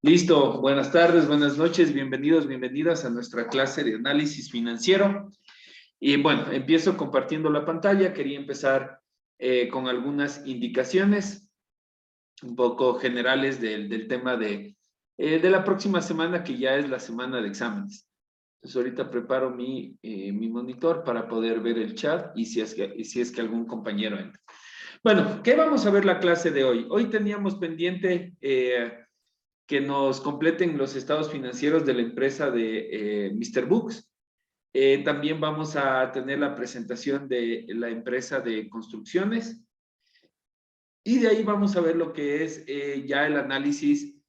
Listo, buenas tardes, buenas noches, bienvenidos, bienvenidas a nuestra clase de análisis financiero. Y bueno, empiezo compartiendo la pantalla. Quería empezar con algunas indicaciones un poco generales del tema de la próxima semana, que ya es la semana de exámenes. Entonces ahorita preparo mi monitor para poder ver el chat y si es que algún compañero entra. Bueno, ¿qué vamos a ver la clase de hoy? Hoy teníamos pendiente que nos completen los estados financieros de la empresa de Mr. Books. También vamos a tener la presentación de la empresa de construcciones. Y de ahí vamos a ver lo que es ya el análisis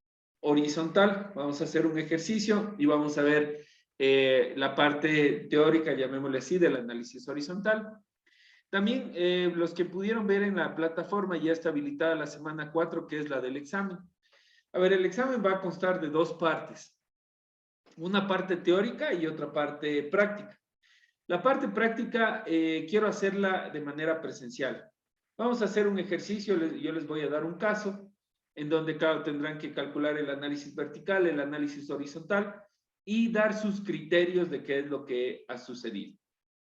horizontal. Vamos a hacer un ejercicio y vamos a ver la parte teórica, llamémosle así, del análisis horizontal. También los que pudieron ver en la plataforma ya está habilitada la semana 4, que es la del examen. A ver, el examen va a constar de dos partes. Una parte teórica y otra parte práctica. La parte práctica quiero hacerla de manera presencial. Vamos a hacer un ejercicio, yo les voy a dar un caso en donde, claro, tendrán que calcular el análisis vertical, el análisis horizontal y dar sus criterios de qué es lo que ha sucedido.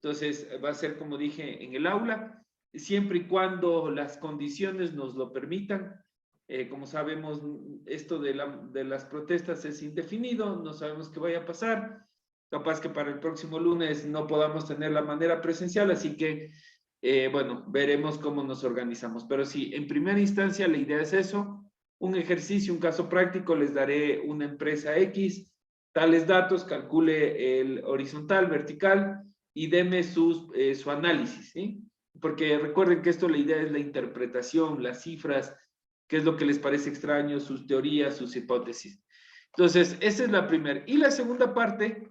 Entonces, va a ser, como dije, en el aula, siempre y cuando las condiciones nos lo permitan. Como sabemos, esto de las protestas es indefinido, no sabemos qué vaya a pasar. Capaz que para el próximo lunes no podamos tener la manera presencial, así que, bueno, veremos cómo nos organizamos. Pero sí, en primera instancia la idea es eso, un ejercicio, un caso práctico, les daré una empresa X, tales datos, calcule el horizontal, vertical y deme su análisis, ¿sí? Porque recuerden que esto la idea es la interpretación, las cifras, qué es lo que les parece extraño, sus teorías, sus hipótesis. Entonces, esa es la primera. Y la segunda parte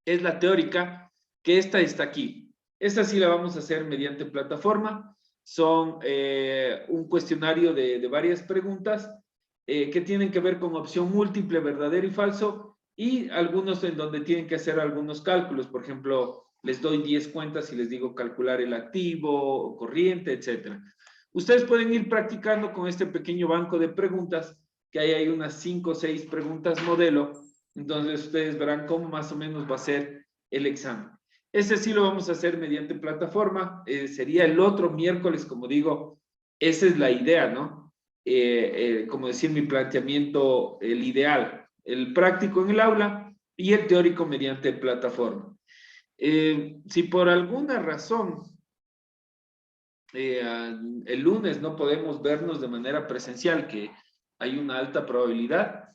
es la teórica, que esta está aquí. Esta sí la vamos a hacer mediante plataforma. Son un cuestionario de varias preguntas que tienen que ver con opción múltiple, verdadero y falso, y algunos en donde tienen que hacer algunos cálculos. Por ejemplo, les doy 10 cuentas y les digo calcular el activo, corriente, etc. Ustedes pueden ir practicando con este pequeño banco de preguntas, que hay unas 5 o 6 preguntas modelo. Entonces ustedes verán cómo más o menos va a ser el examen. Ese sí lo vamos a hacer mediante plataforma. Sería el otro miércoles, como digo, esa es la idea, ¿no? Como decir, mi planteamiento, el ideal, el práctico en el aula y el teórico mediante plataforma. Si por alguna razón el lunes no podemos vernos de manera presencial, que hay una alta probabilidad,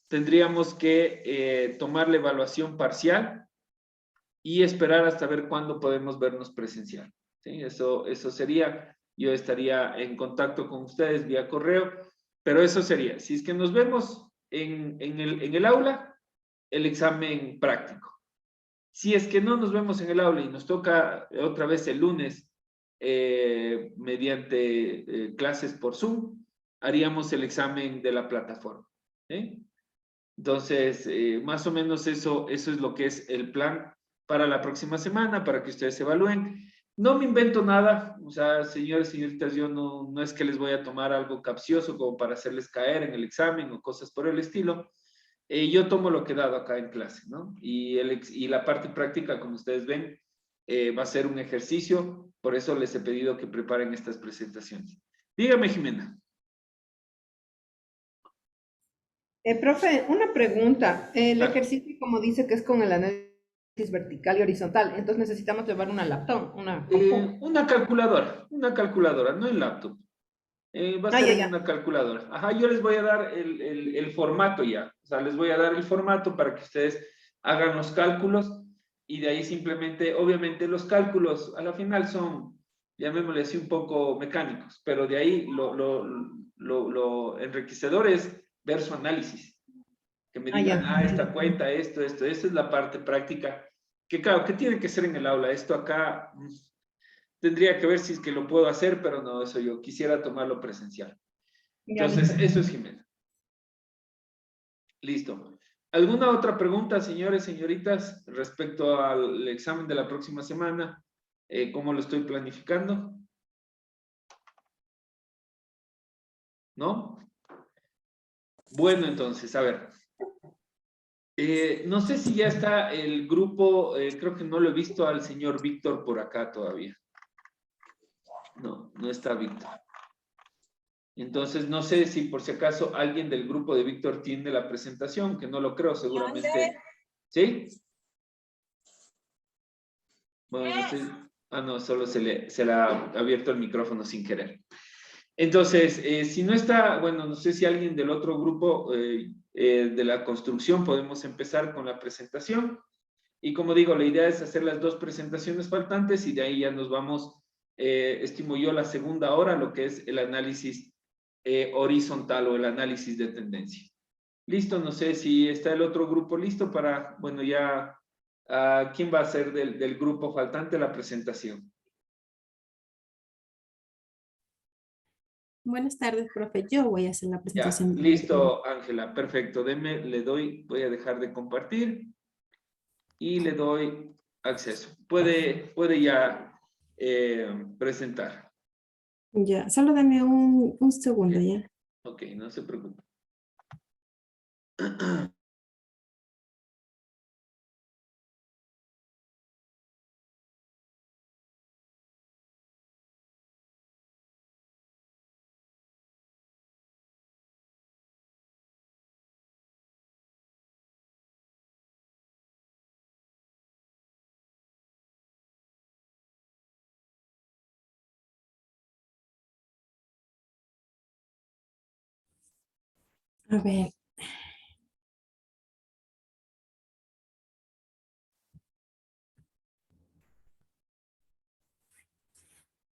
tendríamos que tomar la evaluación parcial y esperar hasta ver cuándo podemos vernos presencial. ¿Sí? Eso sería, yo estaría en contacto con ustedes vía correo, pero eso sería, si es que nos vemos en el aula, el examen práctico. Si es que no nos vemos en el aula y nos toca otra vez el lunes mediante clases por Zoom, haríamos el examen de la plataforma. ¿Sí? Entonces, más o menos eso es lo que es el plan para la próxima semana, para que ustedes evalúen. No me invento nada, o sea, señores, señoritas, yo no es que les voy a tomar algo capcioso como para hacerles caer en el examen o cosas por el estilo. Yo tomo lo que he dado acá en clase, ¿no? Y la parte práctica, como ustedes ven, va a ser un ejercicio, por eso les he pedido que preparen estas presentaciones. Dígame, Jimena. Profe, una pregunta. El Claro. ejercicio, como dice que es con el análisis vertical y horizontal, entonces necesitamos llevar una laptop, una compu. Una calculadora, no el laptop. Va a Ah, ser ya, en ya. una calculadora. Ajá, yo les voy a dar el formato ya. O sea, les voy a dar el formato para que ustedes hagan los cálculos y de ahí simplemente, obviamente los cálculos a la final son, llamémosle así, un poco mecánicos, pero de ahí lo enriquecedor es ver su análisis. Que me Ah, digan, ya. esta cuenta, esto, esta es la parte práctica, que claro, que tiene que ser en el aula. Esto acá tendría que ver si es que lo puedo hacer, pero no, eso yo quisiera tomarlo presencial. Ya, Entonces, listo. eso es Jimena. Listo. ¿Alguna otra pregunta, señores, señoritas, respecto al examen de la próxima semana? ¿Cómo lo estoy planificando? ¿No? Bueno, entonces, a ver. No sé si ya está el grupo, creo que no lo he visto al señor Víctor por acá todavía. No, no está Víctor. Entonces, no sé si por si acaso alguien del grupo de Víctor tiene la presentación, que no lo creo, seguramente. ¿Sí? Bueno, no sé. Ah, no, solo se le ha abierto el micrófono sin querer. Entonces, si no está, bueno, no sé si alguien del otro grupo de la construcción, podemos empezar con la presentación. Y como digo, la idea es hacer las dos presentaciones faltantes y de ahí ya nos vamos, estimo yo, la segunda hora, lo que es el análisis horizontal o el análisis de tendencia. Listo, no sé si está el otro grupo listo para, bueno, ya, ¿quién va a ser del grupo faltante la presentación? Buenas tardes, profe. Yo voy a hacer la Ya, presentación. listo, Ángela, perfecto. Le doy, voy a dejar de compartir y le doy acceso. Puede ya presentar. Ya, solo dame un segundo, ya. Ok, no se preocupe. A ver.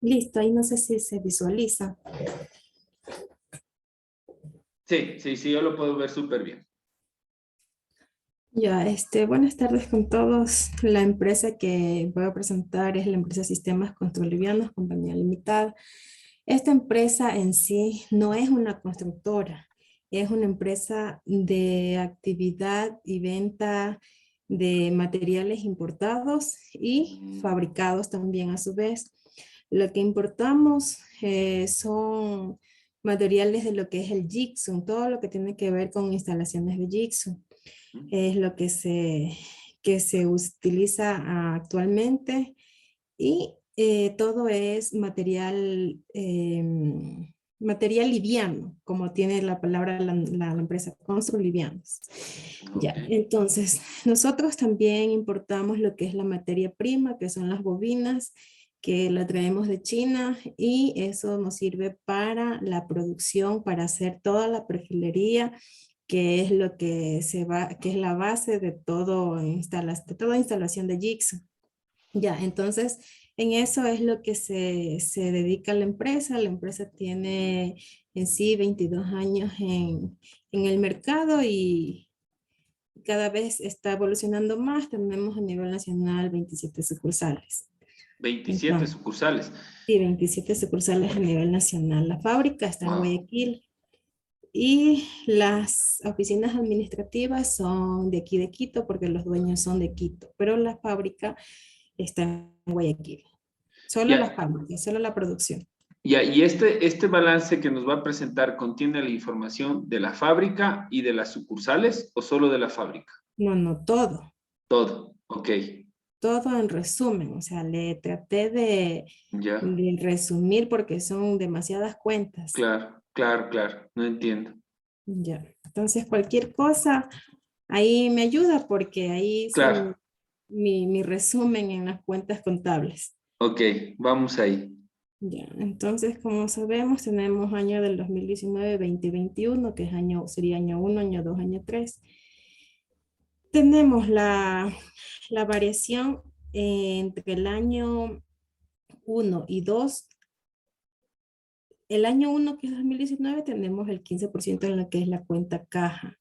Listo, ahí no sé si se visualiza. Sí, yo lo puedo ver súper bien. Ya, buenas tardes con todos. La empresa que voy a presentar es la empresa Sistemas Construlivianos, compañía limitada. Esta empresa en sí no es una constructora, es una empresa de actividad y venta de materiales importados y fabricados también a su vez. Lo que importamos son materiales de lo que es el gypsum, todo lo que tiene que ver con instalaciones de gypsum. Es lo que se utiliza actualmente y todo es material liviano, como tiene la palabra la empresa, Constru Livianos. Ya, Ok. entonces nosotros también importamos lo que es la materia prima, que son las bobinas, que la traemos de China y eso nos sirve para la producción, para hacer toda la perfilería, que es lo que que es la base de de toda instalación de Jigsaw. Ya, entonces en eso es lo que se dedica la empresa. La empresa tiene en sí 22 años en el mercado y cada vez está evolucionando más. Tenemos a nivel nacional 27 sucursales. 27 Entonces, sucursales. sí, 27 sucursales a nivel nacional. La fábrica está en Wow. Guayaquil y las oficinas administrativas son de aquí de Quito porque los dueños son de Quito, pero la fábrica está en Guayaquil. Solo la Ya, fábrica, solo la producción. ya, y este balance que nos va a presentar contiene la información de la fábrica y de las sucursales o solo de la fábrica. No, no, todo. Todo. Ok. Todo en resumen. O sea, le traté Ya. de resumir porque son demasiadas cuentas. Claro. No entiendo. Ya. Entonces, cualquier cosa, ahí me ayuda porque ahí hice Claro. mi resumen en las cuentas contables. Ok, vamos ahí. Ya, entonces, como sabemos, tenemos año del 2019, 2021, que es sería año 1, año 2, año 3. Tenemos la variación entre el año 1 y 2. El año 1, que es 2019, tenemos el 15% en lo que es la cuenta caja.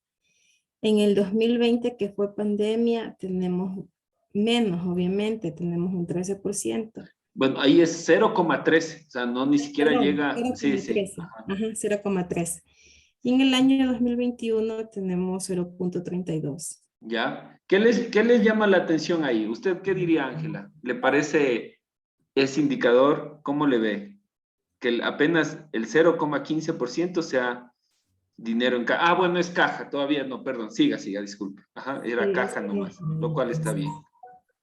En el 2020, que fue pandemia, tenemos menos, obviamente, tenemos un 13%. Bueno, ahí es 0,13, o sea, no ni siquiera Perdón, llega. Sí. 0,13. Ajá. Ajá, 0,13. Y en el año 2021 tenemos 0,32. ¿Ya? ¿Qué les llama la atención ahí? ¿Usted qué diría, Ángela? ¿Le parece ese indicador? ¿Cómo le ve? Que apenas el 0,15% sea Dinero en caja. Ah, bueno, es caja, todavía no, perdón, siga, disculpe. Ajá, era Sí, caja nomás, lo cual está bien.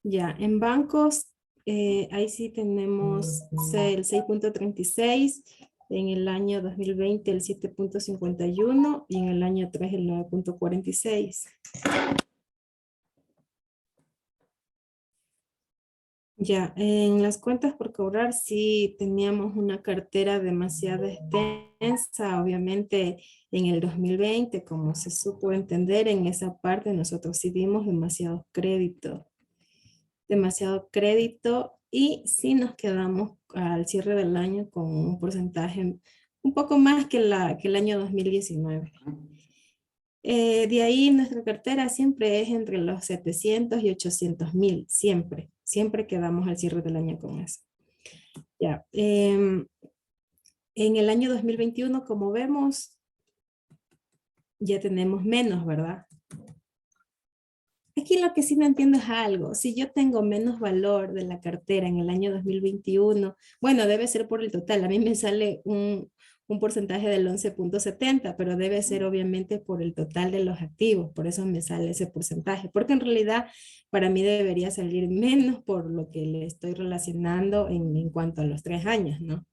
Ya, en bancos, ahí sí tenemos el 6.36, en el año 2020 el 7.51 y en el año 3 el 9.46. Ya, en las cuentas por cobrar sí teníamos una cartera demasiado extensa, obviamente en el 2020, como se supo entender, en esa parte nosotros sí dimos demasiado crédito y sí nos quedamos al cierre del año con un porcentaje un poco más que el año 2019. De ahí nuestra cartera siempre es entre los 700 y 800.000, siempre quedamos al cierre del año con eso. Ya, en el año 2021, como vemos, ya tenemos menos, ¿verdad? Aquí lo que sí no entiendo es algo. Si yo tengo menos valor de la cartera en el año 2021, bueno, debe ser por el total. A mí me sale un porcentaje del 11.70, pero debe ser obviamente por el total de los activos. Por eso me sale ese porcentaje. Porque en realidad para mí debería salir menos por lo que le estoy relacionando en cuanto a los 3 años, ¿no?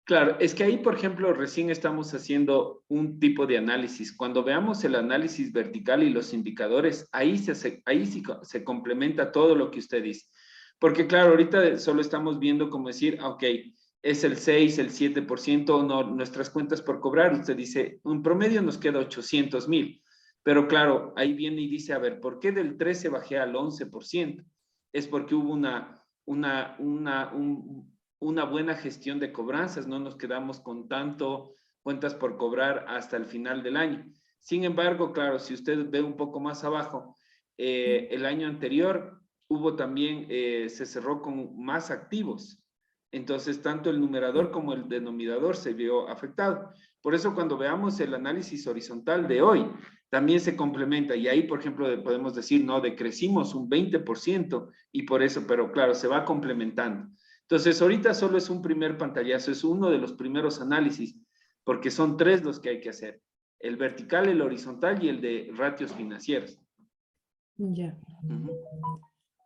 Claro, es que ahí, por ejemplo, recién estamos haciendo un tipo de análisis. Cuando veamos el análisis vertical y los indicadores, ahí sí se complementa todo lo que usted dice. Porque claro, ahorita solo estamos viendo como decir, ok, es el 6, el 7%, no, nuestras cuentas por cobrar. Usted dice, un promedio nos queda 800.000. Pero claro, ahí viene y dice, a ver, ¿por qué del 13 bajé al 11%? Es porque hubo una buena gestión de cobranzas, no nos quedamos con tanto cuentas por cobrar hasta el final del año. Sin embargo, claro, si usted ve un poco más abajo, el año anterior hubo también, se cerró con más activos. Entonces, tanto el numerador como el denominador se vio afectado. Por eso, cuando veamos el análisis horizontal de hoy, también se complementa. Y ahí, por ejemplo, podemos decir, no, decrecimos un 20% y por eso, pero claro, se va complementando. Entonces, ahorita solo es un primer pantallazo, es uno de los primeros análisis, porque son 3 los que hay que hacer: el vertical, el horizontal y el de ratios financieros. Ya. Uh-huh.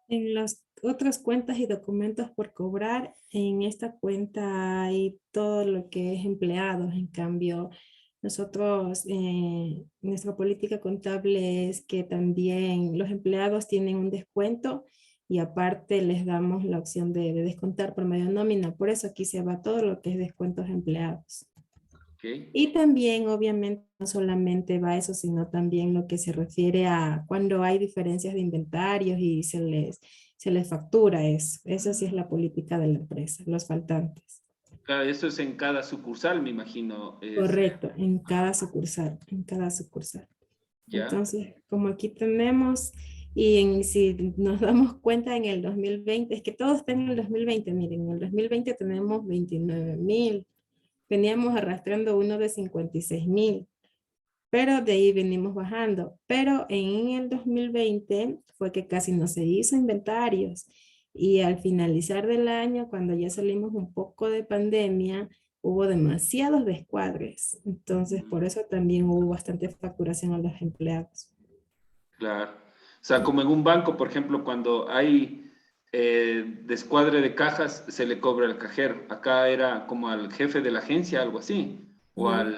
En las otras cuentas y documentos por cobrar, en esta cuenta hay todo lo que es empleados. En cambio, nosotros, nuestra política contable es que también los empleados tienen un descuento y aparte les damos la opción de descontar por medio de nómina. Por eso aquí se va todo lo que es descuentos de empleados. Okay. Y también, obviamente, no solamente va eso, sino también lo que se refiere a cuando hay diferencias de inventarios y se les factura eso. Esa sí es la política de la empresa, los faltantes. Claro, eso es en cada sucursal, me imagino. Correcto, en cada sucursal, en cada sucursal. ¿Ya? Entonces, como aquí tenemos, si nos damos cuenta en el 2020, es que todo está en el 2020, miren, en el 2020 tenemos 29.000, veníamos arrastrando uno de 56.000. Pero de ahí venimos bajando. Pero en el 2020 fue que casi no se hizo inventarios y al finalizar del año, cuando ya salimos un poco de pandemia, hubo demasiados descuadres. Entonces, por eso también hubo bastante facturación a los empleados. Claro. O sea, como en un banco, por ejemplo, cuando hay descuadre de cajas, se le cobra al cajero. Acá era como al jefe de la agencia, algo así. O Ujú.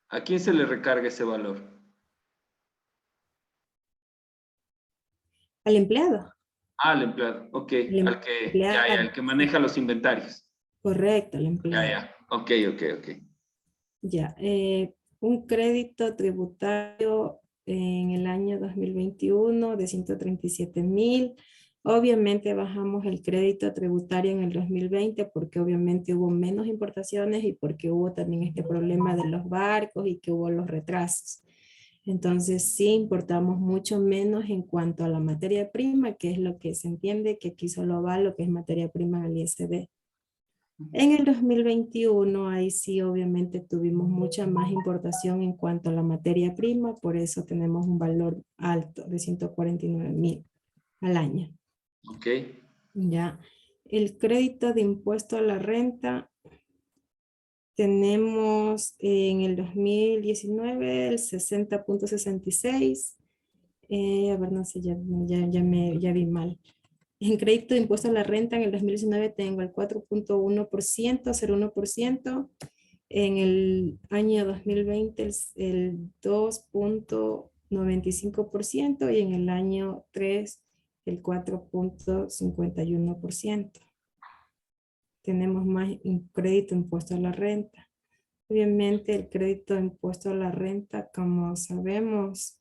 ¿A quién se le recarga ese valor? Al empleado. Ah, al empleado. Ok. Al El empleado. que maneja los inventarios. Correcto, al Ya, empleado. ya. Ok, ok, ok. Ya, un crédito tributario en el año 2021 de 137.000. Obviamente bajamos el crédito tributario en el 2020 porque obviamente hubo menos importaciones y porque hubo también este problema de los barcos y que hubo los retrasos. Entonces sí importamos mucho menos en cuanto a la materia prima, que es lo que se entiende que aquí solo va lo que es materia prima del ISD. En el 2021, ahí sí obviamente tuvimos mucha más importación en cuanto a la materia prima, por eso tenemos un valor alto de 149.000 al año. Ok. Ya, el crédito de impuesto a la renta, Tenemos en el 2019 el 60.66. A ver, no sé, ya vi mal. En crédito de impuesto a la renta en el 2019 tengo el 4.1%, 0.1%. En el año 2020 el 2.95% y en el año 3 el 4.51%. Tenemos más crédito impuesto a la renta. Obviamente el crédito impuesto a la renta, como sabemos,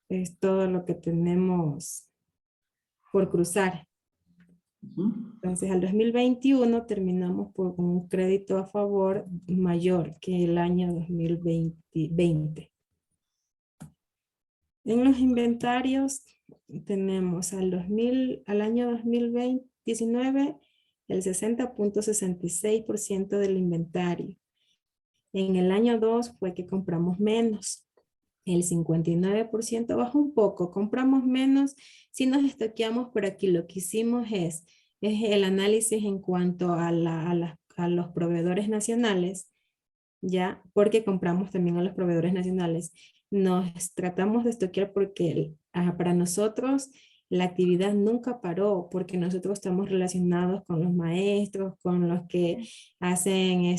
es todo lo que tenemos por cruzar. Entonces, al 2021 terminamos con un crédito a favor mayor que el año 2020. En los inventarios tenemos al año 2019 el 60.66% del inventario. En el año 2 fue que compramos menos. El 59% bajó un poco, compramos menos, sí nos estoqueamos, pero aquí lo que hicimos es el análisis en cuanto a los proveedores nacionales, ya, porque compramos también a los proveedores nacionales. Nos tratamos de estoquear porque para nosotros la actividad nunca paró, porque nosotros estamos relacionados con los maestros, con los que hacen,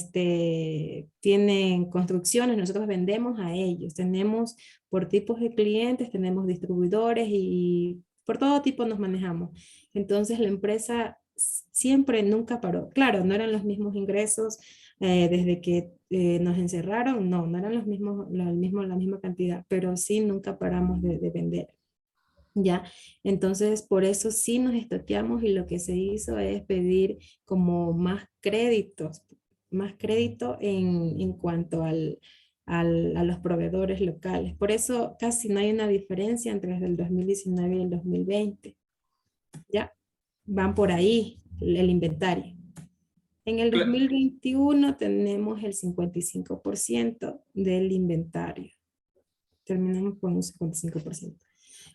tienen construcciones, nosotros vendemos a ellos. Tenemos por tipos de clientes, tenemos distribuidores y por todo tipo nos manejamos. Entonces la empresa siempre nunca paró. Claro, no eran los mismos ingresos desde que nos encerraron, no eran los mismos, la misma cantidad, pero sí nunca paramos de vender. ¿Ya? Entonces, por eso sí nos estoqueamos y lo que se hizo es pedir como más créditos, más crédito en cuanto a los proveedores locales. Por eso casi no hay una diferencia entre el 2019 y el 2020. ¿Ya? Van por ahí el inventario. En el 2021 tenemos el 55% del inventario. Terminamos con un 55%.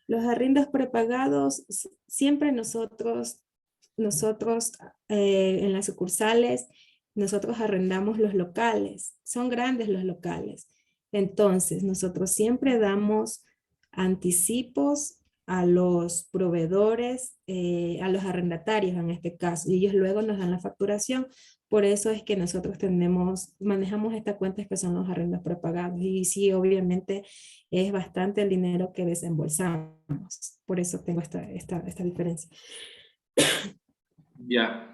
Los arriendos prepagados, siempre nosotros en las sucursales, nosotros arrendamos los locales. Son grandes los locales. Entonces, nosotros siempre damos anticipos a los proveedores, a los arrendatarios en este caso, y ellos luego nos dan la facturación. Por eso es que nosotros manejamos estas cuentas que son los arrendos prepagados. Y sí, obviamente es bastante el dinero que desembolsamos. Por eso tengo esta diferencia. Ya.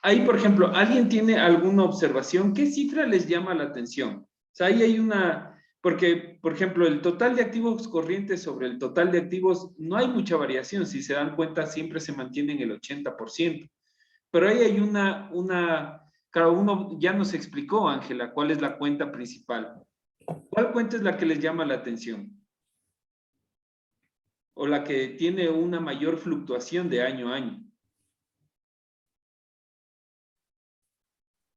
Ahí, por ejemplo, ¿alguien tiene alguna observación? ¿Qué cifra les llama la atención? O sea, ahí hay porque, por ejemplo, el total de activos corrientes sobre el total de activos, no hay mucha variación. Si se dan cuenta, siempre se mantiene en el 80%. Pero ahí hay cada uno ya nos explicó, Ángela, cuál es la cuenta principal. ¿Cuál cuenta es la que les llama la atención? O la que tiene una mayor fluctuación de año a año.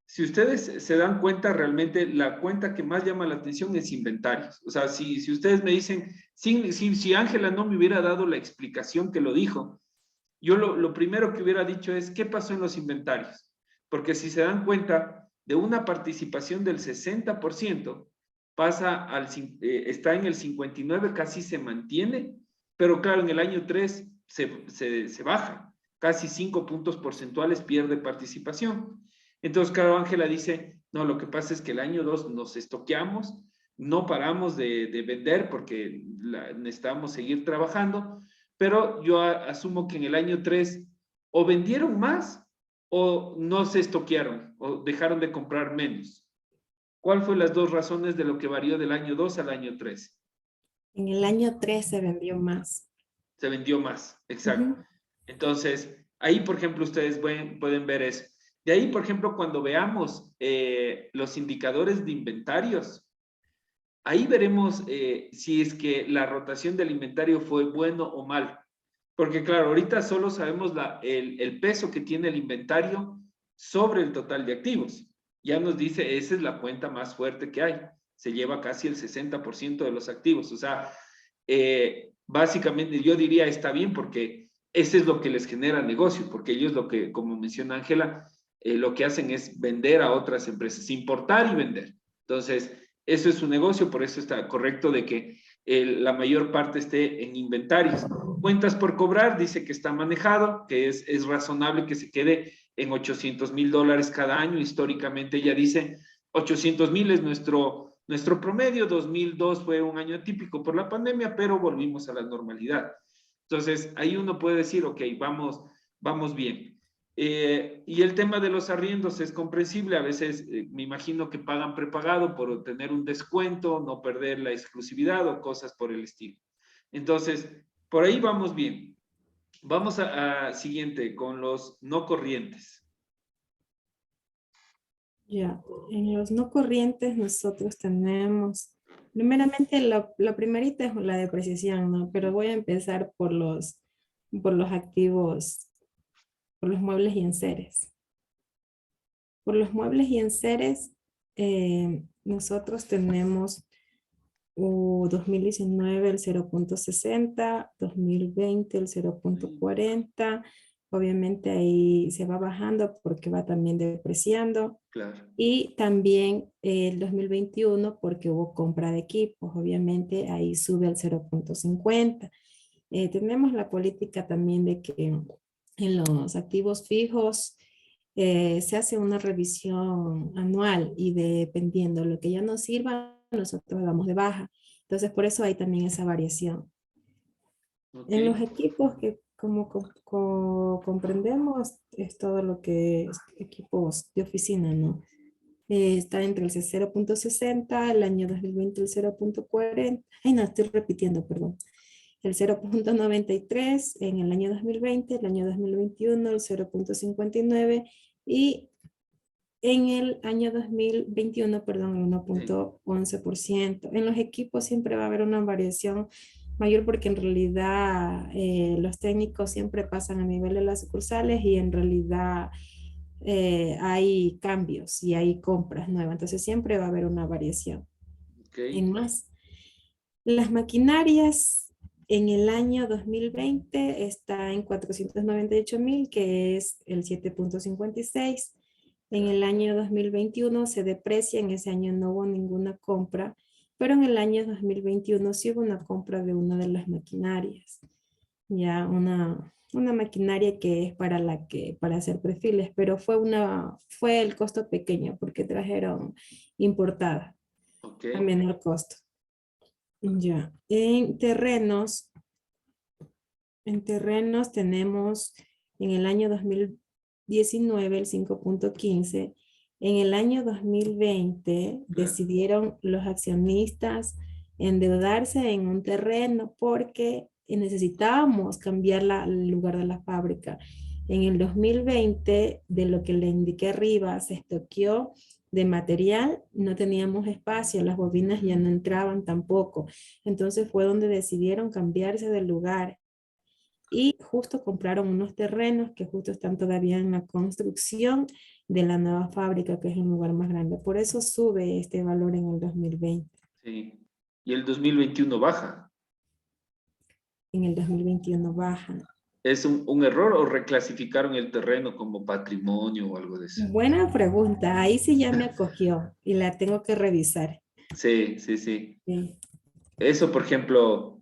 Si ustedes se dan cuenta, realmente la cuenta que más llama la atención es inventarios. O sea, si ustedes me dicen, si Ángela no me hubiera dado la explicación que lo dijo, yo lo primero que hubiera dicho es, ¿qué pasó en los inventarios? Porque si se dan cuenta, de una participación del 60%, está en el 59%, casi se mantiene, pero claro, en el año 3 se baja, casi 5 puntos porcentuales pierde participación. Entonces, claro, Ángela dice, no, lo que pasa es que el año 2 nos estoqueamos, no paramos de vender porque necesitamos seguir trabajando, pero yo asumo que en el año 3 o vendieron más o no se estoquearon o dejaron de comprar menos. ¿Cuál fue las dos razones de lo que varió del año 2 al año 3? En el año 3 se vendió más. Se vendió más, exacto. Entonces, ahí, por ejemplo, ustedes pueden ver eso. De ahí, por ejemplo, cuando veamos los indicadores de inventarios, ahí veremos si es que la rotación del inventario fue bueno o mal. Porque claro, ahorita solo sabemos el peso que tiene el inventario sobre el total de activos. Ya nos dice, esa es la cuenta más fuerte que hay. Se lleva casi el 60% de los activos. O sea, básicamente yo diría está bien porque ese es lo que les genera negocio, porque ellos lo que, como menciona Ángela, lo que hacen es vender a otras empresas, importar y vender. Entonces, eso es su negocio, por eso está correcto de que la mayor parte esté en inventarios. Cuentas por cobrar, dice que está manejado, que es razonable que se quede en $800,000 cada año. Históricamente ella dice 800,000 es nuestro promedio. 2002 fue un año atípico por la pandemia, pero volvimos a la normalidad. Entonces, ahí uno puede decir, ok, vamos bien. Y el tema de los arriendos es comprensible. A veces me imagino que pagan prepagado por obtener un descuento, no perder la exclusividad o cosas por el estilo. Entonces, por ahí vamos bien. Vamos a siguiente con los no corrientes. Ya, en los no corrientes nosotros tenemos, primeramente la primerita es la depreciación, ¿no? Pero voy a empezar por los activos, por los muebles y enseres. Por los muebles y enseres, nosotros tenemos 2019 el 0,60, 2020 el 0,40. Obviamente ahí se va bajando porque va también depreciando. Claro. Y también el 2021 porque hubo compra de equipos. Obviamente ahí sube el 0,50. Tenemos la política también de que en los activos fijos se hace una revisión anual y dependiendo de lo que ya nos sirva, nosotros damos de baja. Entonces, por eso hay también esa variación. Okay. En los equipos que como comprendemos es todo lo que es equipos de oficina, ¿no? Está entre el 0,60, el año 2020 el 0,40, ay no, estoy repitiendo, perdón. El 0,93 en el año 2020, el año 2021 el 0,59 y en el año 2021, perdón, el 1,11%. En los equipos siempre va a haber una variación mayor porque en realidad los técnicos siempre pasan a nivel de las sucursales y en realidad hay cambios y hay compras nuevas. Entonces siempre va a haber una variación. Okay. En más, las maquinarias en el año 2020 está en 498,000, que es el 7,56. En el año 2021 se deprecia, en ese año no hubo ninguna compra, pero en el año 2021 sí hubo una compra de una de las maquinarias. Ya una maquinaria que es para hacer perfiles, pero fue el costo pequeño porque trajeron importada a Okay. menor costo. Ya, en terrenos tenemos en el año 2019 el 5,15. En el año 2020 decidieron los accionistas endeudarse en un terreno porque necesitábamos cambiar el lugar de la fábrica. En el 2020, de lo que le indiqué arriba, se estoqueó de material, no teníamos espacio, las bobinas ya no entraban tampoco. Entonces fue donde decidieron cambiarse de lugar y justo compraron unos terrenos que justo están todavía en la construcción de la nueva fábrica, que es el lugar más grande. Por eso sube este valor en el 2020. Sí. Y el 2021 baja. En el 2021 baja. ¿Es un error o reclasificaron el terreno como patrimonio o algo de eso? Buena pregunta. Ahí sí ya me acogió y la tengo que revisar. Sí, sí, sí. Sí. Eso, por ejemplo,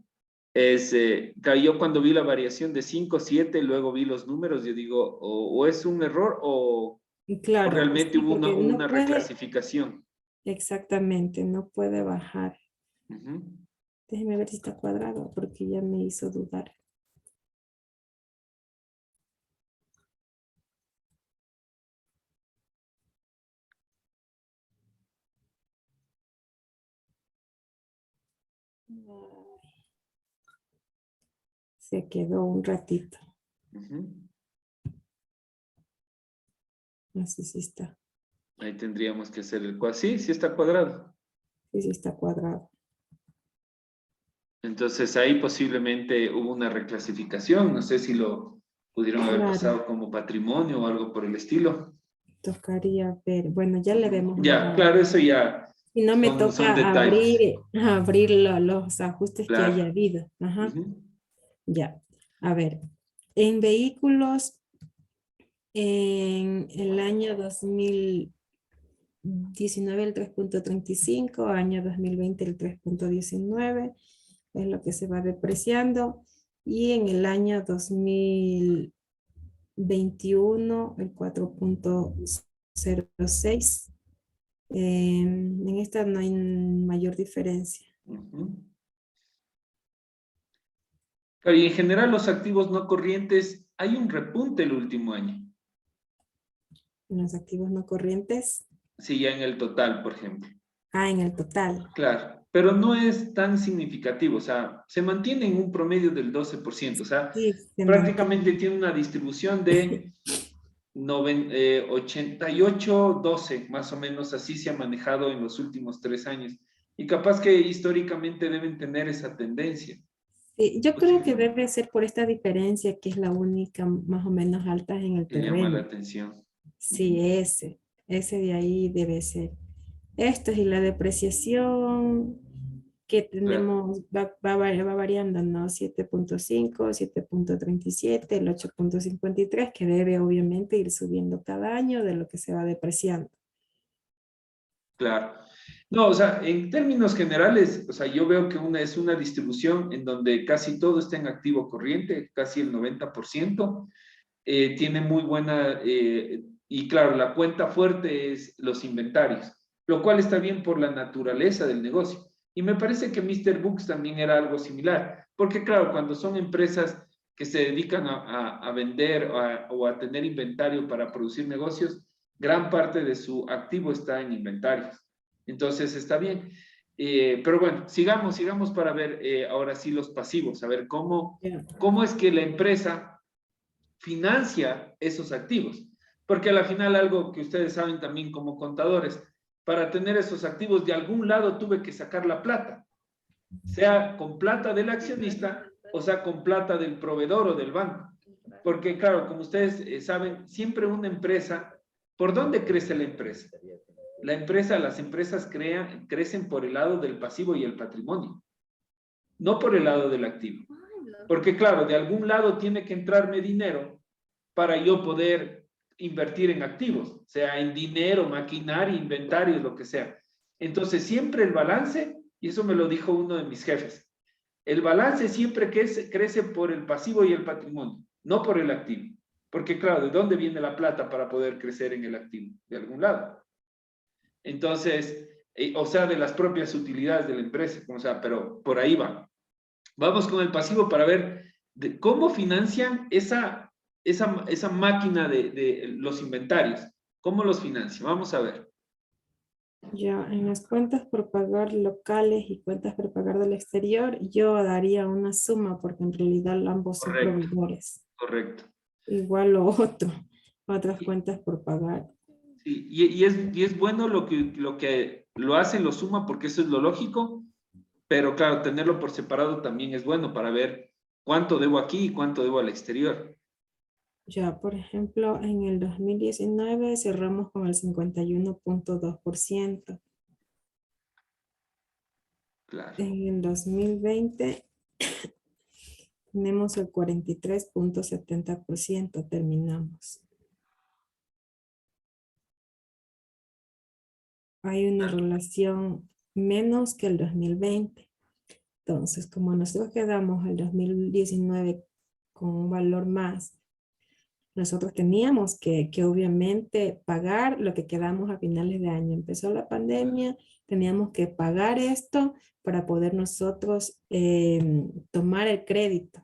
claro, yo cuando vi la variación de 5, 7, luego vi los números, yo digo, o es un error o Claro, realmente sí, hubo porque no una puede, reclasificación. exactamente, no puede bajar. Ujú. Déjeme ver si está cuadrado porque ya me hizo dudar. Se quedó un ratito. Ujú. Así sí está. Ahí tendríamos que hacer el cuadro. Sí, sí está cuadrado. Sí está cuadrado. Entonces ahí posiblemente hubo una reclasificación. No sé si lo pudieron haber Claro, pasado como patrimonio o algo por el estilo. tocaría ver. Bueno, ya le vemos Ya, la. claro, eso ya Si no me son toca detalles. abrir los ajustes que haya Claro. habido. Ajá, Ujú. ya. A ver, en vehículos En el año 2019 el 3.35, año 2020 el 3.19, es lo que se va depreciando. Y en el año 2021 el 4.06. En esta no hay mayor diferencia. Ujú. Pero y en general los activos no corrientes, hay un repunte el último año. En los activos no corrientes, Sí, ya en el total, por ejemplo. en el total. Claro, pero no es tan significativo, o sea, se mantiene en un promedio del 12%, o sea, Sí, se prácticamente mantiene. tiene una distribución de 88-12, más o menos así se ha manejado en los últimos 3 años. Y capaz que históricamente deben tener esa tendencia. Sí, yo creo que Posiblemente, debe ser por esta diferencia que es la única más o menos alta en el que llama la terreno. atención. Sí, ese de ahí debe ser. Esto y la depreciación que Claro, tenemos va variando, ¿no? 7.5, 7.37, el 8.53, que debe obviamente ir subiendo cada año de lo que se va depreciando. claro. No, o sea, en términos generales, o sea, yo veo que es una distribución en donde casi todo está en activo corriente, casi el 90%. Tiene muy buena, y claro, la cuenta fuerte es los inventarios, lo cual está bien por la naturaleza del negocio. Y me parece que Mr. Books también era algo similar, porque claro, cuando son empresas que se dedican a vender o a tener inventario para producir negocios, gran parte de su activo está en inventarios. Entonces está bien. Pero bueno, sigamos para ver ahora sí los pasivos, a ver Ya. cómo es que la empresa financia esos activos. Porque a la final algo que ustedes saben también como contadores, para tener esos activos de algún lado tuve que sacar la plata, sea con plata del accionista o sea con plata del proveedor o del banco. Porque claro, como ustedes saben, siempre una empresa, ¿por dónde crece la empresa? Las empresas crecen por el lado del pasivo y el patrimonio, no por el lado del activo. Porque claro, de algún lado tiene que entrarme dinero para yo poder invertir en activos, sea en dinero, maquinaria, inventarios, lo que sea. Entonces, siempre el balance, y eso me lo dijo uno de mis jefes, el balance siempre crece por el pasivo y el patrimonio, no por el activo. Porque claro, ¿de dónde viene la plata para poder crecer en el activo? De algún lado. Entonces, o sea, de las propias utilidades de la empresa, o sea, pero por ahí va. Vamos con el pasivo para ver cómo financian esa máquina de los inventarios. ¿Cómo los financian? Vamos a ver. Ya, en las cuentas por pagar locales y cuentas por pagar del exterior, yo daría una suma porque en realidad ambos son Correcto, proveedores. correcto. Igual lo otro, otras cuentas por pagar. Sí, y es bueno lo que lo hace, lo suma, porque eso es lo lógico, pero claro, tenerlo por separado también es bueno para ver cuánto debo aquí y cuánto debo al exterior. Ya, por ejemplo, en el 2019 cerramos con el 51.2%. Claro. En el 2020 tenemos el 43.70%, terminamos. Hay una relación menos que el 2020. Entonces, como nosotros quedamos el 2019 con un valor más, nosotros teníamos que obviamente pagar lo que quedamos a finales de año. Empezó la pandemia, teníamos que pagar esto para poder nosotros tomar crédito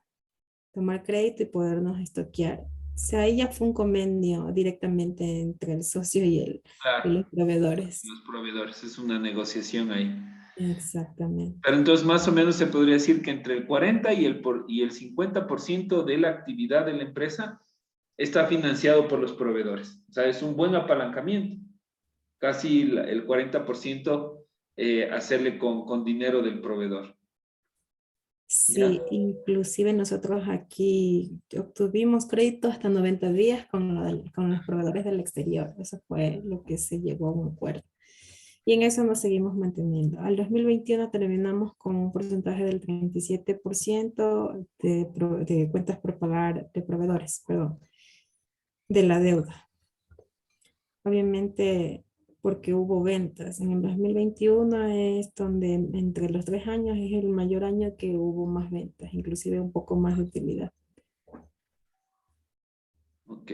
y podernos estoquear. O sea, ahí ya fue un convenio directamente entre el socio y Claro, los proveedores. los proveedores, es una negociación ahí. Exactamente. Pero entonces más o menos se podría decir que entre el 40 y el 50% de la actividad de la empresa está financiado por los proveedores. O sea, es un buen apalancamiento. Casi el 40% hacerle con dinero del proveedor. ¿Ya? Sí, inclusive nosotros aquí obtuvimos crédito hasta 90 días con los proveedores del exterior. Eso fue lo que se llegó a un acuerdo. Y en eso nos seguimos manteniendo. Al 2021 terminamos con un porcentaje del 37% de cuentas por pagar de proveedores, perdón. de la deuda. Obviamente, porque hubo ventas. En el 2021 es donde entre los 3 años es el mayor año que hubo más ventas, inclusive un poco más de utilidad. Ok.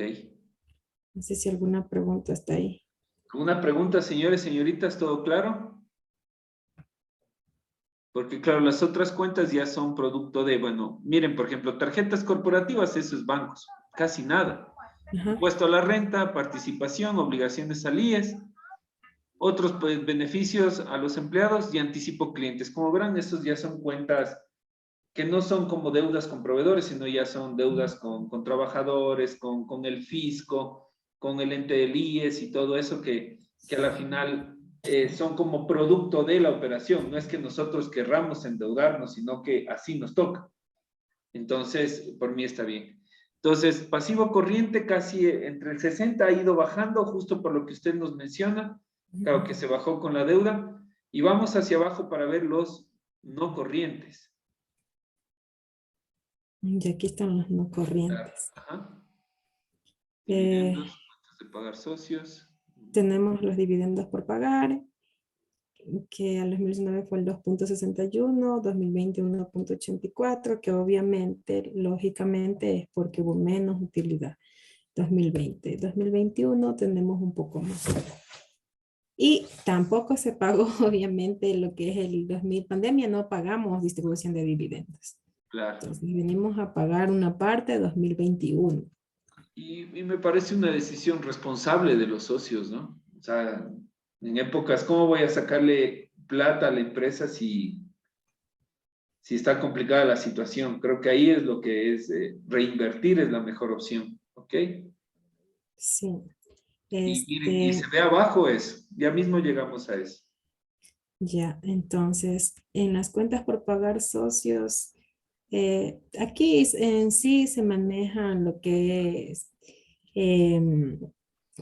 No sé si alguna pregunta está ahí. ¿Una pregunta, señores, señoritas? ¿Todo claro? Porque claro, las otras cuentas ya son producto de, bueno, miren, por ejemplo, tarjetas corporativas, eso es bancos, casi nada. Ajá. Impuesto a la renta, participación, obligaciones al IES, otros pues, beneficios a los empleados y anticipo clientes. Como verán, estos ya son cuentas que no son como deudas con proveedores, sino ya son deudas con trabajadores, con el fisco, con el ente del IES y todo eso que a la final son como producto de la operación. No es que nosotros querramos endeudarnos, sino que así nos toca. Entonces, por mí está bien. Entonces, pasivo corriente casi entre el 60 ha ido bajando, justo por lo que usted nos menciona. Claro que se bajó con la deuda. Y vamos hacia abajo para ver los no corrientes. Y aquí están los no Claro. corrientes. Ajá. Eh, Dividendos, cuentas de pagar socios. tenemos los dividendos por pagar, que al 2019 fue el 2.61, 2020 1.84, que obviamente, lógicamente, es porque hubo menos utilidad. 2020, 2021 tenemos un poco más. Y tampoco se pagó, obviamente, lo que es el 2000 pandemia, no pagamos distribución de dividendos. Claro. Entonces, venimos a pagar una parte de 2021. Y me parece una decisión responsable de los socios, ¿no? O sea, en épocas, ¿cómo voy a sacarle plata a la empresa si está complicada la situación? Creo que ahí es lo que es reinvertir es la mejor opción, ¿ok? Sí. Y miren, y se ve abajo eso, ya mismo llegamos a eso. Ya, entonces, en las cuentas por pagar socios, aquí en sí se manejan lo que es em,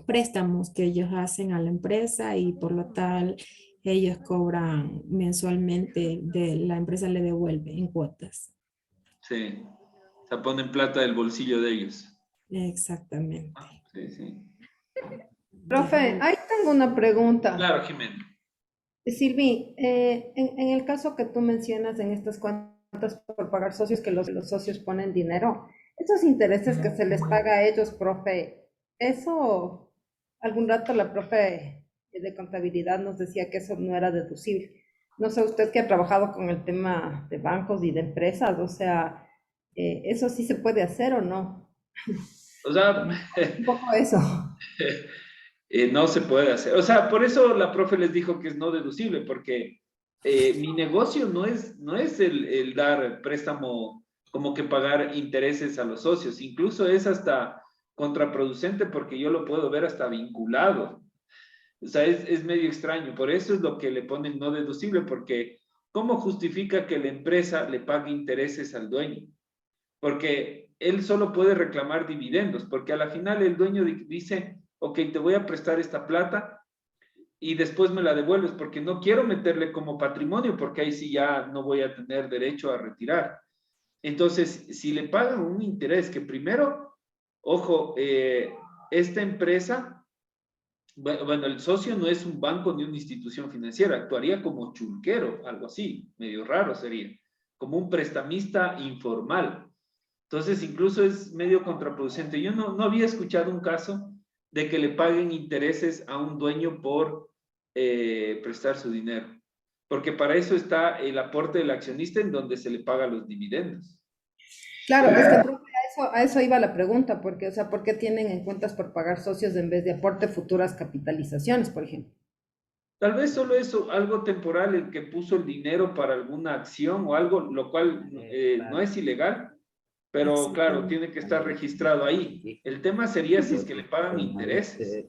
préstamos que ellos hacen a la empresa y por lo tal ellos cobran mensualmente, la empresa le devuelve en cuotas. Sí, se ponen plata del bolsillo de ellos. Exactamente. Sí, sí. Profe, Ya. ahí tengo una pregunta. Claro, Jimena. Silvi, en el caso que tú mencionas en estas cuentas por pagar socios, que los socios ponen dinero, esos intereses que se les paga a ellos, profe, eso, algún rato la profe de contabilidad nos decía que eso no era deducible. No sé, usted que ha trabajado con el tema de bancos y de empresas, o sea, ¿eso sí se puede hacer o no? O sea, Un poco eso. no se puede hacer. O sea, por eso la profe les dijo que es no deducible, porque mi negocio no es el dar préstamo como que pagar intereses a los socios. Incluso es hasta contraproducente porque yo lo puedo ver hasta vinculado. O sea, es medio extraño. Por eso es lo que le ponen no deducible, porque ¿cómo justifica que la empresa le pague intereses al dueño? Porque él solo puede reclamar dividendos, porque a la final el dueño dice, ok, te voy a prestar esta plata y después me la devuelves, porque no quiero meterle como patrimonio, porque ahí sí ya no voy a tener derecho a retirar. Entonces, si le pagan un interés, que primero, ojo, esta empresa, bueno, el socio no es un banco ni una institución financiera, actuaría como chulquero, algo así, medio raro sería, como un prestamista informal. Entonces, incluso es medio contraproducente. Yo no había escuchado un caso de que le paguen intereses a un dueño por prestar su dinero, porque para eso está el aporte del accionista en donde se le paga los dividendos. Claro, es que profe, a eso iba la pregunta, porque, o sea, ¿por qué tienen en cuentas por pagar socios en vez de aporte futuras capitalizaciones, por ejemplo? Tal vez solo eso, algo temporal, el que puso el dinero para alguna acción o algo, lo cual no es ilegal, pero claro, Exactamente. tiene que estar registrado ahí. El tema sería si es que le pagan intereses.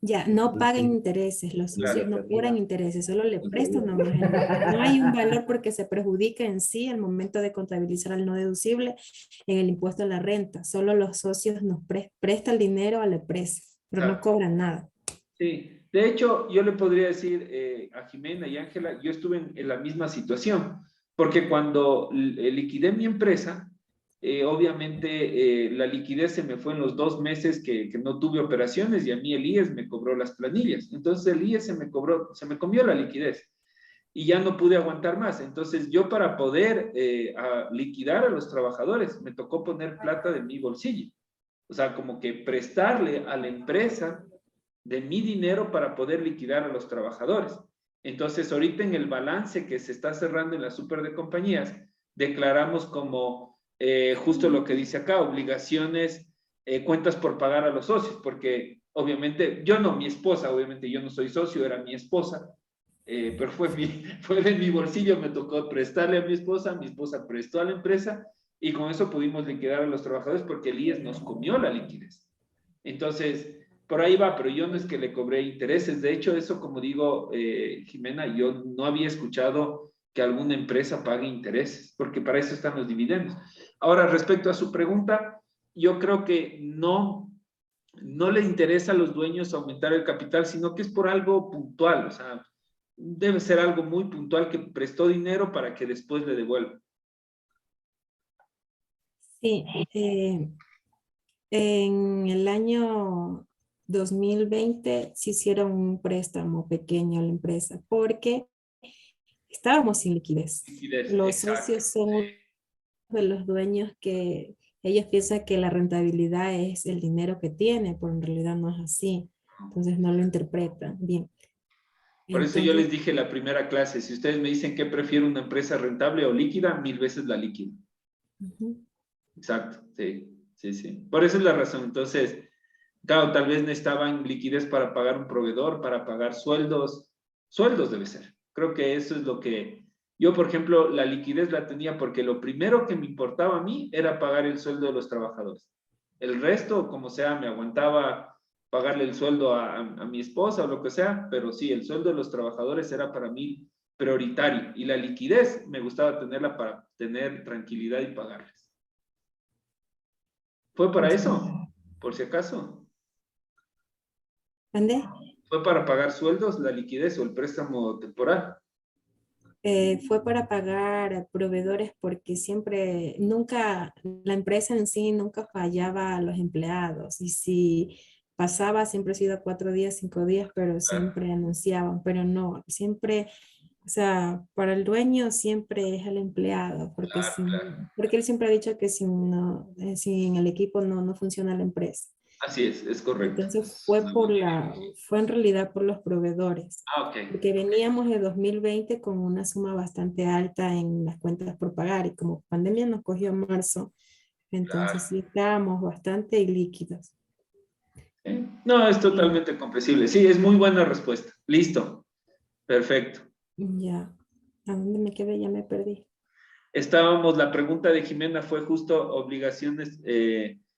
Ya, no pagan intereses, los socios Claro. no cobran intereses, solo le prestan nomás el dinero. No hay un valor porque se perjudica en sí al momento de contabilizar el no deducible en el impuesto a la renta. Solo los socios nos prestan el dinero a la empresa, pero no Exacto. cobran nada. Sí, de hecho, yo le podría decir a Jimena y Ángela, yo estuve en la misma situación, porque cuando liquidé mi empresa, obviamente la liquidez se me fue en los 2 meses que no tuve operaciones y a mí el IES me cobró las planillas. Entonces el IES se me comió la liquidez y ya no pude aguantar más. Entonces yo para poder liquidar a los trabajadores me tocó poner plata de mi bolsillo. O sea, como que prestarle a la empresa de mi dinero para poder liquidar a los trabajadores. Entonces, ahorita en el balance que se está cerrando en la super de compañías, declaramos como justo lo que dice acá, obligaciones, cuentas por pagar a los socios, porque obviamente, yo no, mi esposa, obviamente yo no soy socio, era mi esposa, pero fue de mi bolsillo, me tocó prestarle a mi esposa prestó a la empresa y con eso pudimos liquidar a los trabajadores porque el IES nos comió la liquidez. Entonces, por ahí va, pero yo no es que le cobré intereses. De hecho, eso, como digo, Jimena, yo no había escuchado que alguna empresa pague intereses, porque para eso están los dividendos. Ahora, respecto a su pregunta, yo creo que no le interesa a los dueños aumentar el capital, sino que es por algo puntual, o sea, debe ser algo muy puntual que prestó dinero para que después le devuelva. Sí, en el año 2020 se hicieron un préstamo pequeño a la empresa porque estábamos sin liquidez. Liquidez, Los exacto. socios son uno de los dueños que ellos piensan que la rentabilidad es el dinero que tiene, pero en realidad no es así. Entonces no lo interpretan bien. Por eso yo Entonces, les dije la primera clase, si ustedes me dicen que prefiero una empresa rentable o líquida, 1000 veces la líquida. ujú. Exacto, sí, sí, sí. Por eso es la razón. Entonces, claro, tal vez necesitaban liquidez para pagar un proveedor, para pagar sueldos. Sueldos debe ser. Creo que eso es lo que... Yo, por ejemplo, la liquidez la tenía porque lo primero que me importaba a mí era pagar el sueldo de los trabajadores. El resto, como sea, me aguantaba pagarle el sueldo a mi esposa o lo que sea, pero sí, el sueldo de los trabajadores era para mí prioritario y la liquidez me gustaba tenerla para tener tranquilidad y pagarles. ¿Fue para eso? Por si acaso. ¿Mande? ¿Fue para pagar sueldos, la liquidez o el préstamo temporal? Fue para pagar a proveedores porque siempre, nunca, la empresa en sí nunca fallaba a los empleados. Y si pasaba, siempre ha sido 4 días, 5 días, pero Claro, siempre anunciaban, pero no, siempre, o sea, para el dueño siempre es el empleado, porque, claro, claro. porque él siempre ha dicho que sin el equipo no funciona la empresa. Así es correcto. Entonces fue en realidad por los proveedores, Ah, ok. porque veníamos de 2020 con una suma bastante alta en las cuentas por pagar y como pandemia nos cogió en marzo, entonces Claro. sí estábamos bastante líquidos. No, es Y totalmente comprensible. Sí, es muy buena respuesta. Listo. Perfecto. ya, ¿a dónde me quedé? Ya me perdí. La pregunta de Jimena fue justo obligaciones.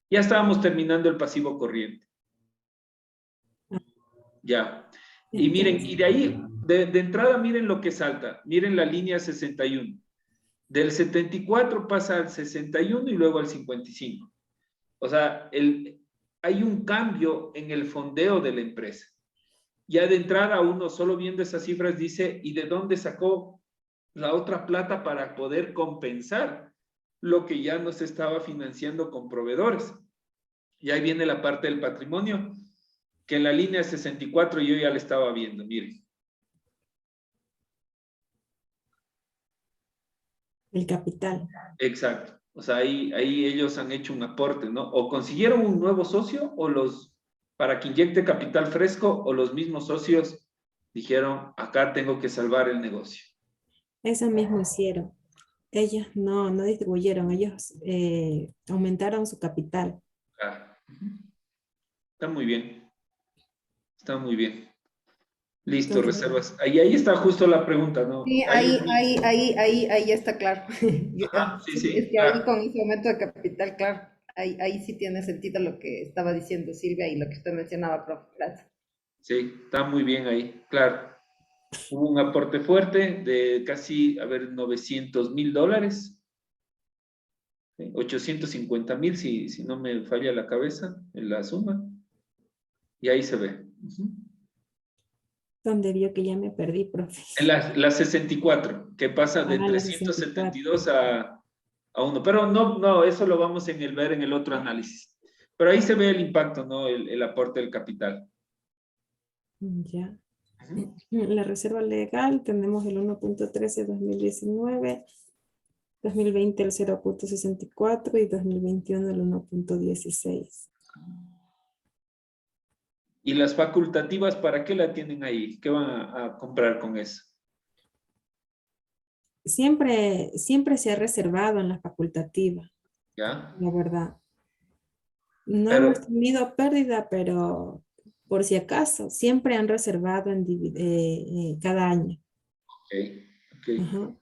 Ya estábamos terminando el pasivo corriente. Ah, Ya. Y miren, entonces, y de ahí, de entrada, miren lo que salta. Miren la línea 61. Del 74 pasa al 61 y luego al 55. O sea, hay un cambio en el fondeo de la empresa. Ya de entrada uno solo viendo esas cifras dice, ¿y de dónde sacó la otra plata para poder compensar lo que ya no se estaba financiando con proveedores? Y ahí viene la parte del patrimonio, que en la línea 64 yo ya le estaba viendo, miren. el capital. Exacto. O sea, ahí ellos han hecho un aporte, ¿no? O consiguieron un nuevo socio para que inyecte capital fresco, o los mismos socios dijeron, acá tengo que salvar el negocio. Eso mismo hicieron. Ellos no distribuyeron, ellos aumentaron su capital. Ah, está muy bien, está muy bien. Listo, Entonces, reservas. Ahí está justo la pregunta, ¿no? Sí, ahí ya está claro. Ajá, sí, Sí, es sí, que ahí claro. con ese aumento de capital, claro, ahí sí tiene sentido lo que estaba diciendo Silvia y lo que usted mencionaba, profe. Gracias. Sí, está muy bien ahí, claro. Hubo un aporte fuerte de casi, a ver, $900,000, ¿sí? 850,000, si no me falla la cabeza, en la suma. Y ahí se ve. Ujú. donde vio que ya me perdí, profe. En la 64, que pasa de Ah, la 372 64. a uno. Pero no, eso lo vamos en ver en el otro análisis. Pero ahí se ve el impacto, ¿no? El aporte del capital. Ya. Ujú. La reserva legal tenemos el 1.13 2019, 2020 el 0.64 y 2021 el 1.16. ¿Y las facultativas para qué la tienen ahí? ¿Qué van a comprar con eso? Siempre se ha reservado en la facultativa, ¿Ya? la verdad. No hemos Pero, tenido pérdida, pero por si acaso, siempre han reservado cada año. ok, ok. Ajá.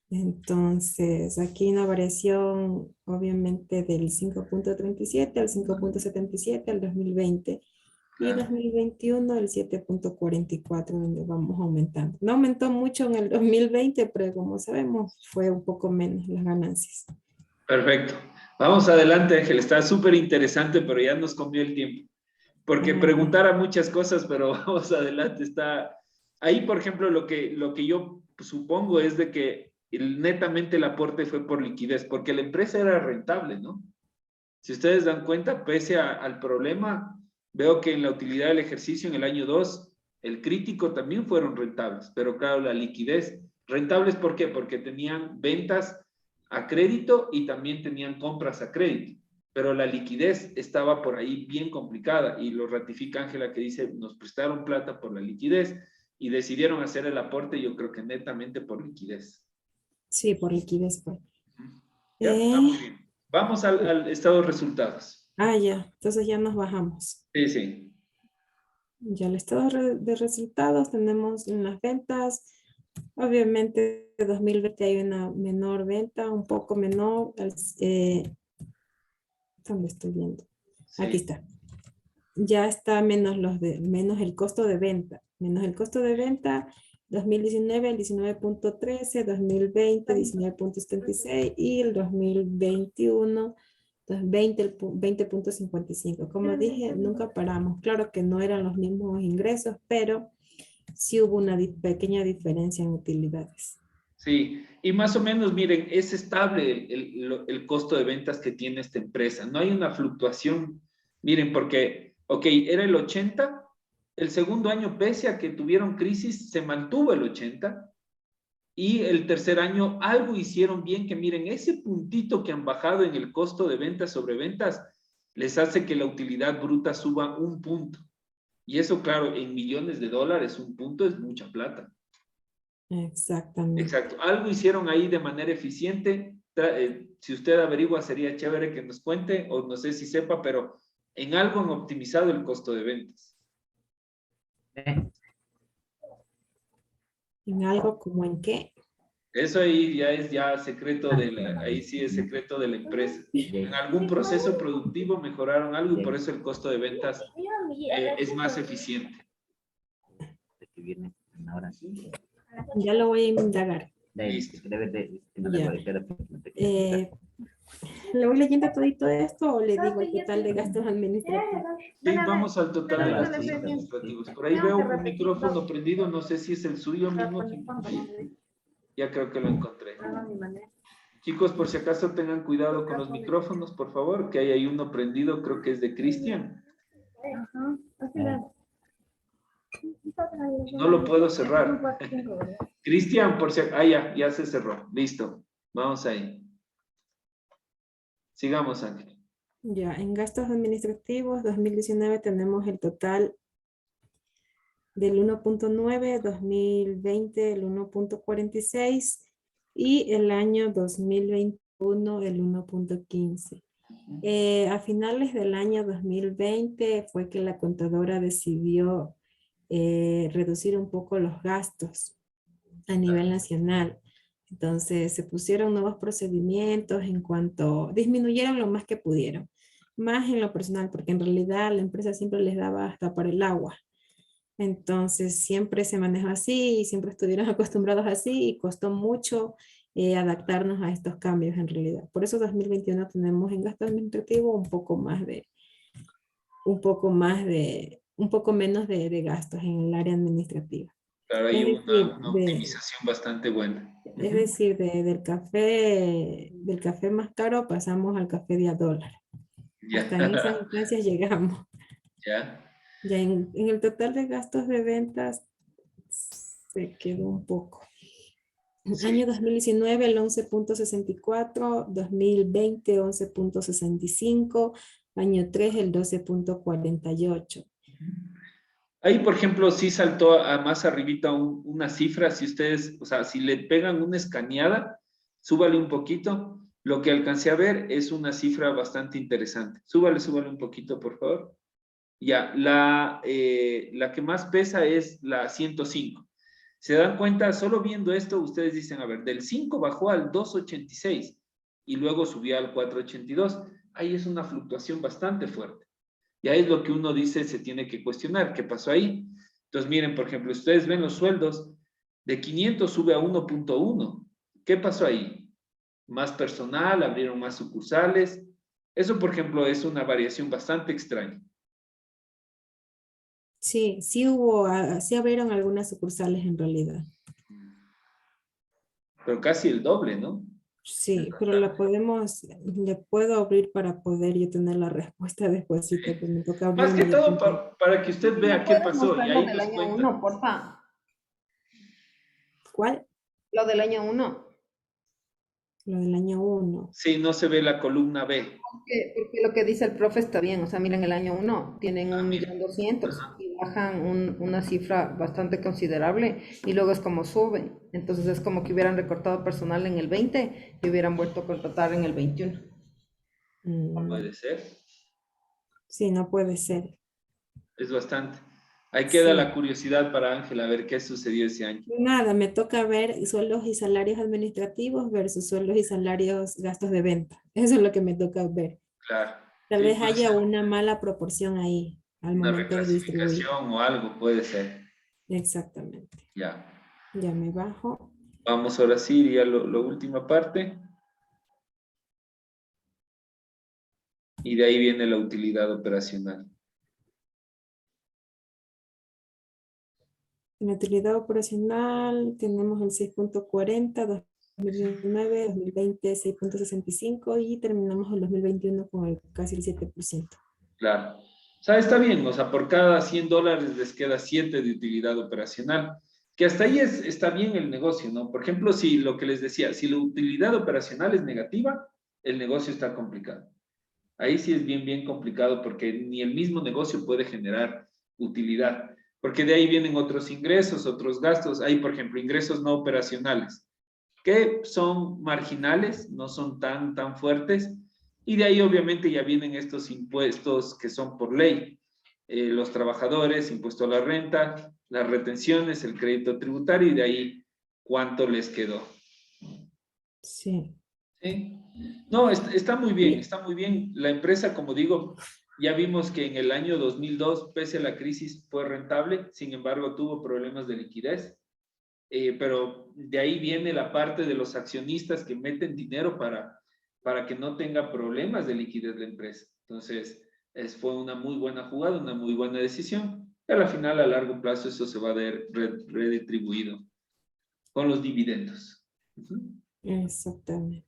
Entonces, aquí una variación obviamente del 5.37 al 5.77 al 2020 y Claro. 2021 el 7.44 donde vamos aumentando. No aumentó mucho en el 2020, pero como sabemos fue un poco menos las ganancias. Perfecto. Vamos adelante, Ángel. Está súper interesante, pero ya nos comió el tiempo. Porque Ya. preguntara muchas cosas, pero vamos adelante. Está ahí, por ejemplo, lo que yo supongo es de que netamente el aporte fue por liquidez, porque la empresa era rentable, ¿no? Si ustedes dan cuenta, pese al problema, veo que en la utilidad del ejercicio en el año 2, el crítico también fueron rentables, pero claro, la liquidez, rentables ¿por qué? Porque tenían ventas a crédito y también tenían compras a crédito, pero la liquidez estaba por ahí bien complicada y lo ratifica Ángela que dice, nos prestaron plata por la liquidez y decidieron hacer el aporte, yo creo que netamente por liquidez. Sí, por liquidez, pues. ¿Ya? Está muy Eh, bien. Vamos al estado de resultados. ya, entonces ya nos bajamos. Sí, sí. Ya el estado de resultados tenemos en las ventas. Obviamente, en 2020 hay una menor venta, un poco menor. ¿Dónde estoy viendo? Aquí Sí. está. Ya está menos el costo de venta. Menos el costo de venta, 2019 el 19.13, 2020 19.76 y el 2021 20, el 20.55. Como dije, nunca paramos. Claro que no eran los mismos ingresos, pero sí hubo una pequeña diferencia en utilidades. Sí, y más o menos, miren, es estable el costo de ventas que tiene esta empresa. No hay una fluctuación. Miren, porque, ok, era el 80, el segundo año, pese a que tuvieron crisis, se mantuvo el 80, y el tercer año algo hicieron bien, que miren, ese puntito que han bajado en el costo de ventas sobre ventas, les hace que la utilidad bruta suba un punto. Y eso, claro, en millones de dólares, un punto es mucha plata. Exactamente. Exacto. Algo hicieron ahí de manera eficiente. Si usted averigua, sería chévere que nos cuente, o no sé si sepa, pero en algo han optimizado el costo de ventas. En algo como en qué. Eso ahí ya es ya secreto ahí sí es secreto de la empresa. En algún proceso productivo mejoraron algo y por eso el costo de ventas es más eficiente. ¿Sí? Ya lo voy a indagar. Listo. Ya. ¿Le voy leyendo todito esto o le digo el total de gastos administrativos? Sí, vamos al total de gastos administrativos. Por ahí veo un micrófono prendido, no sé si es el suyo mismo. Ya creo que lo encontré. Chicos, por si acaso tengan cuidado con los micrófonos, por favor, que hay ahí uno prendido, creo que es de Cristian. No lo puedo cerrar. Cristian, por si acaso, ya se cerró. Listo. Vamos ahí. Sigamos, Ángel. Ya, en gastos administrativos 2019 tenemos el total del 1.9, 2020 el 1.46 y el año 2021 el 1.15. A finales del año 2020 fue que la contadora decidió reducir un poco los gastos a nivel nacional. Entonces se pusieron nuevos procedimientos en cuanto, disminuyeron lo más que pudieron, más en lo personal, porque en realidad la empresa siempre les daba hasta para el agua. Entonces siempre se manejó así y siempre estuvieron acostumbrados así y costó mucho adaptarnos a estos cambios en realidad. Por eso 2021 tenemos en gasto administrativo un poco menos de gastos en el área administrativa. Claro, hay Es decir, una optimización bastante buena. es Ujú. decir, del café más caro pasamos al café de a dólar. Ya, Hasta en esas instancias llegamos. ya. Ya en el total de gastos de ventas se quedó un poco. Sí. Año 2019 el 11,64, 2020 11,65, año 3 el 12,48. Ahí, por ejemplo, sí saltó a más arribita una cifra, si ustedes, o sea, si le pegan una escaneada, súbale un poquito. Lo que alcancé a ver es una cifra bastante interesante. Súbale un poquito, por favor. Ya, la que más pesa es la 105. ¿Se dan cuenta? Solo viendo esto, ustedes dicen, a ver, del 5 bajó al 2,86 y luego subió al 4,82. Ahí es una fluctuación bastante fuerte. Y ahí es lo que uno dice, se tiene que cuestionar, ¿qué pasó ahí? Entonces, miren, por ejemplo, ustedes ven los sueldos, de 500 sube a 1,1. ¿Qué pasó ahí? Más personal, abrieron más sucursales. Eso, por ejemplo, es una variación bastante extraña. Sí, sí abrieron algunas sucursales en realidad. Pero casi el doble, ¿no? Es Sí, pero bastante. le puedo abrir para poder yo tener la respuesta despuésito, que me toca Más abrir que todo inmediatamente. para que usted ¿Y me vea qué puedes pasó y mostrar lo ahí del nos año cuenta. uno, porfa? ¿Cuál? Lo del año uno. Lo del año 1. Sí, no se ve la columna B. Porque lo que dice el profe está bien, o sea, miren, el año uno tienen Ah, mira. 1.200.000 Ajá. y bajan una cifra bastante considerable y luego es como suben. Entonces es como que hubieran recortado personal en el 20 y hubieran vuelto a contratar en el 21. No puede ser. Sí, no puede ser. Es bastante. Ahí queda la Sí. curiosidad para Ángela, a ver qué sucedió ese año. Nada, me toca ver sueldos y salarios administrativos versus sueldos y salarios gastos de venta. Eso es lo que me toca ver. Claro. Tal Sí, vez puede haya ser una mala proporción ahí al una momento de distribuir. reclasificación o algo, puede ser. Exactamente. Ya. Ya me bajo. Vamos ahora sí, ya la última parte. Y de ahí viene la utilidad operacional. En la utilidad operacional tenemos el 6,40, 2019, 2020 6,65 y terminamos el 2021 con casi el 7%. Claro. O sea, está bien, o sea, por cada $100 les queda 7 de utilidad operacional, que hasta ahí está bien el negocio, ¿no? Por ejemplo, si lo que les decía, si la utilidad operacional es negativa, el negocio está complicado. Ahí sí es bien, bien complicado porque ni el mismo negocio puede generar utilidad, porque de ahí vienen otros ingresos, otros gastos. Hay, por ejemplo, ingresos no operacionales, que son marginales, no son tan fuertes, y de ahí obviamente ya vienen estos impuestos que son por ley, los trabajadores, impuesto a la renta, las retenciones, el crédito tributario, y de ahí cuánto les quedó. Sí. ¿Sí? No, está muy bien, Y está muy bien. La empresa, como digo, ya vimos que en el año 2002, pese a la crisis, fue rentable, sin embargo, tuvo problemas de liquidez. Pero de ahí viene la parte de los accionistas que meten dinero para que no tenga problemas de liquidez la empresa. Entonces, fue una muy buena jugada, una muy buena decisión. Pero al final, a largo plazo, eso se va a ver redistribuido con los dividendos. Ujú. exactamente.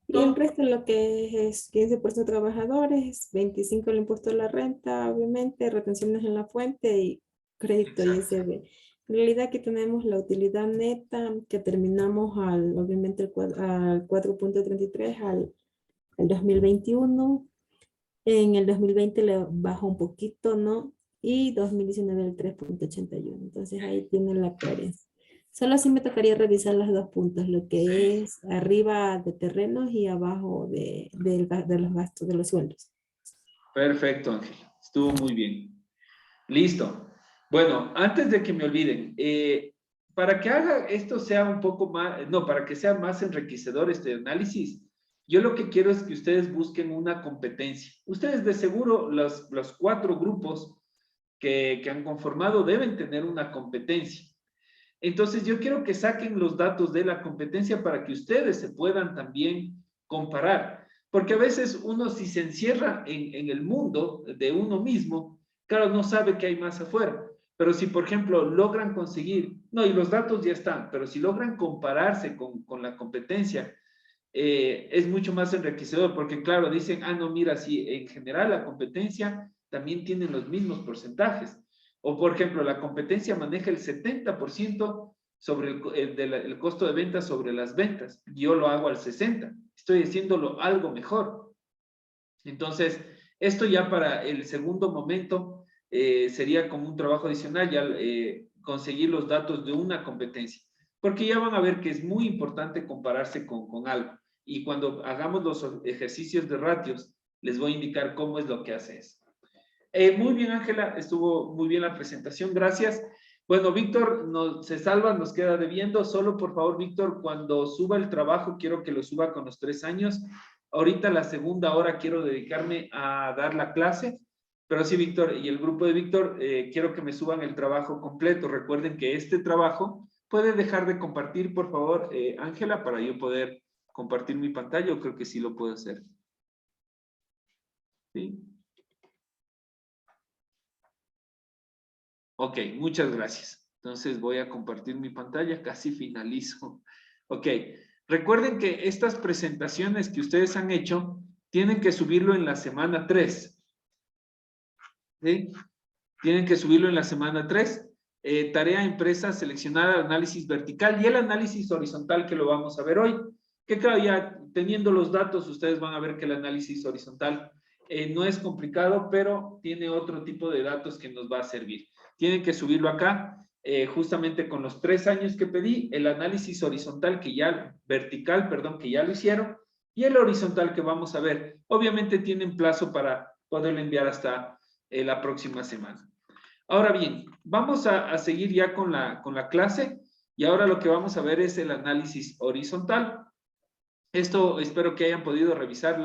Y el No, resto lo que es 15% trabajadores, 25% el impuesto a la renta, obviamente, retenciones en la fuente y crédito exacto. ISB. En realidad aquí tenemos la utilidad neta que terminamos obviamente al 4,33 al 2021. En el 2020 le bajó un poquito, ¿no? Y 2019 el 3,81. Entonces ahí tienen la coherencia. Solo así me tocaría revisar los dos puntos, lo que Sí. es arriba de terrenos y abajo de los gastos, de los sueldos. Perfecto, Ángel. Estuvo muy bien. Listo. Bueno, antes de que me olviden, para que haga esto sea un poco más, no, para que sea más enriquecedor este análisis, yo lo que quiero es que ustedes busquen una competencia. Ustedes de seguro, los 4 grupos que han conformado deben tener una competencia. Entonces, yo quiero que saquen los datos de la competencia para que ustedes se puedan también comparar. Porque a veces uno si se encierra en el mundo de uno mismo, claro, no sabe qué hay más afuera. Pero si, por ejemplo, logran conseguir, no, y los datos ya están, pero si logran compararse con la competencia, es mucho más enriquecedor, porque claro, dicen, ah, no, mira, si en general la competencia también tiene los mismos porcentajes. O, por ejemplo, la competencia maneja el 70% sobre el costo de ventas sobre las ventas. Yo lo hago al 60%. Estoy haciéndolo algo mejor. Entonces, esto ya para el segundo momento sería como un trabajo adicional, ya conseguir los datos de una competencia. Porque ya van a ver que es muy importante compararse con algo. Y cuando hagamos los ejercicios de ratios, les voy a indicar cómo es lo que hace eso. Muy bien, Ángela, estuvo muy bien la presentación, gracias. Bueno, Víctor se salva, nos queda debiendo. Solo por favor, Víctor, cuando suba el trabajo, quiero que lo suba con los 3 años. Ahorita la segunda hora quiero dedicarme a dar la clase, pero sí, Víctor, y el grupo de Víctor, quiero que me suban el trabajo completo. Recuerden que este trabajo puede dejar de compartir, por favor, Ángela, para yo poder compartir mi pantalla. Yo creo que sí lo puedo hacer. ¿Sí? Ok, muchas gracias. Entonces voy a compartir mi pantalla, casi finalizo. Ok, recuerden que estas presentaciones que ustedes han hecho, tienen que subirlo en la semana 3. ¿Sí? Tienen que subirlo en la semana 3. Tarea empresa, seleccionar análisis vertical y el análisis horizontal que lo vamos a ver hoy. Que claro, ya teniendo los datos, ustedes van a ver que el análisis horizontal no es complicado, pero tiene otro tipo de datos que nos va a servir. Tienen que subirlo acá, justamente con los 3 años que pedí, el análisis horizontal vertical, perdón, que ya lo hicieron, y el horizontal que vamos a ver. Obviamente tienen plazo para poderlo enviar hasta la próxima semana. Ahora bien, vamos a seguir ya con la clase, y ahora lo que vamos a ver es el análisis horizontal. Esto espero que hayan podido revisar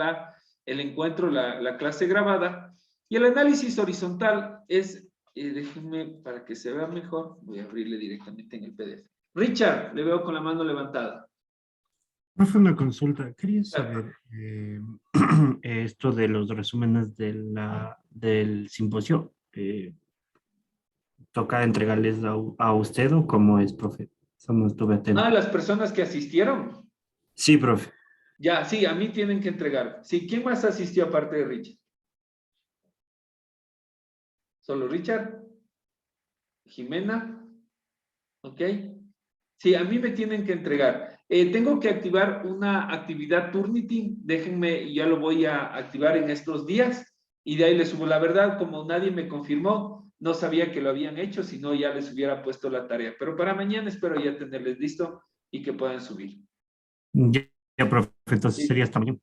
el encuentro, la clase grabada. Y el análisis horizontal es, déjenme para que se vea mejor, voy a abrirle directamente en el PDF. Richard, le veo con la mano levantada. Profe, una consulta. Quería saber esto de los resúmenes del simposio. ¿Toca entregarles a usted o cómo es, profe? Eso no estuve atento. Ah, las personas que asistieron. Sí, profe. Ya, sí, a mí tienen que entregar. Sí, ¿quién más asistió aparte de Richard? ¿Solo Richard? ¿Jimena? ¿Ok? Sí, a mí me tienen que entregar. Tengo que activar una actividad Turnitin. Déjenme, ya lo voy a activar en estos días y de ahí les subo. La verdad, como nadie me confirmó, no sabía que lo habían hecho, si no ya les hubiera puesto la tarea. Pero para mañana espero ya tenerles listo y que puedan subir. Ya, profe, entonces Sí, sería hasta mañana.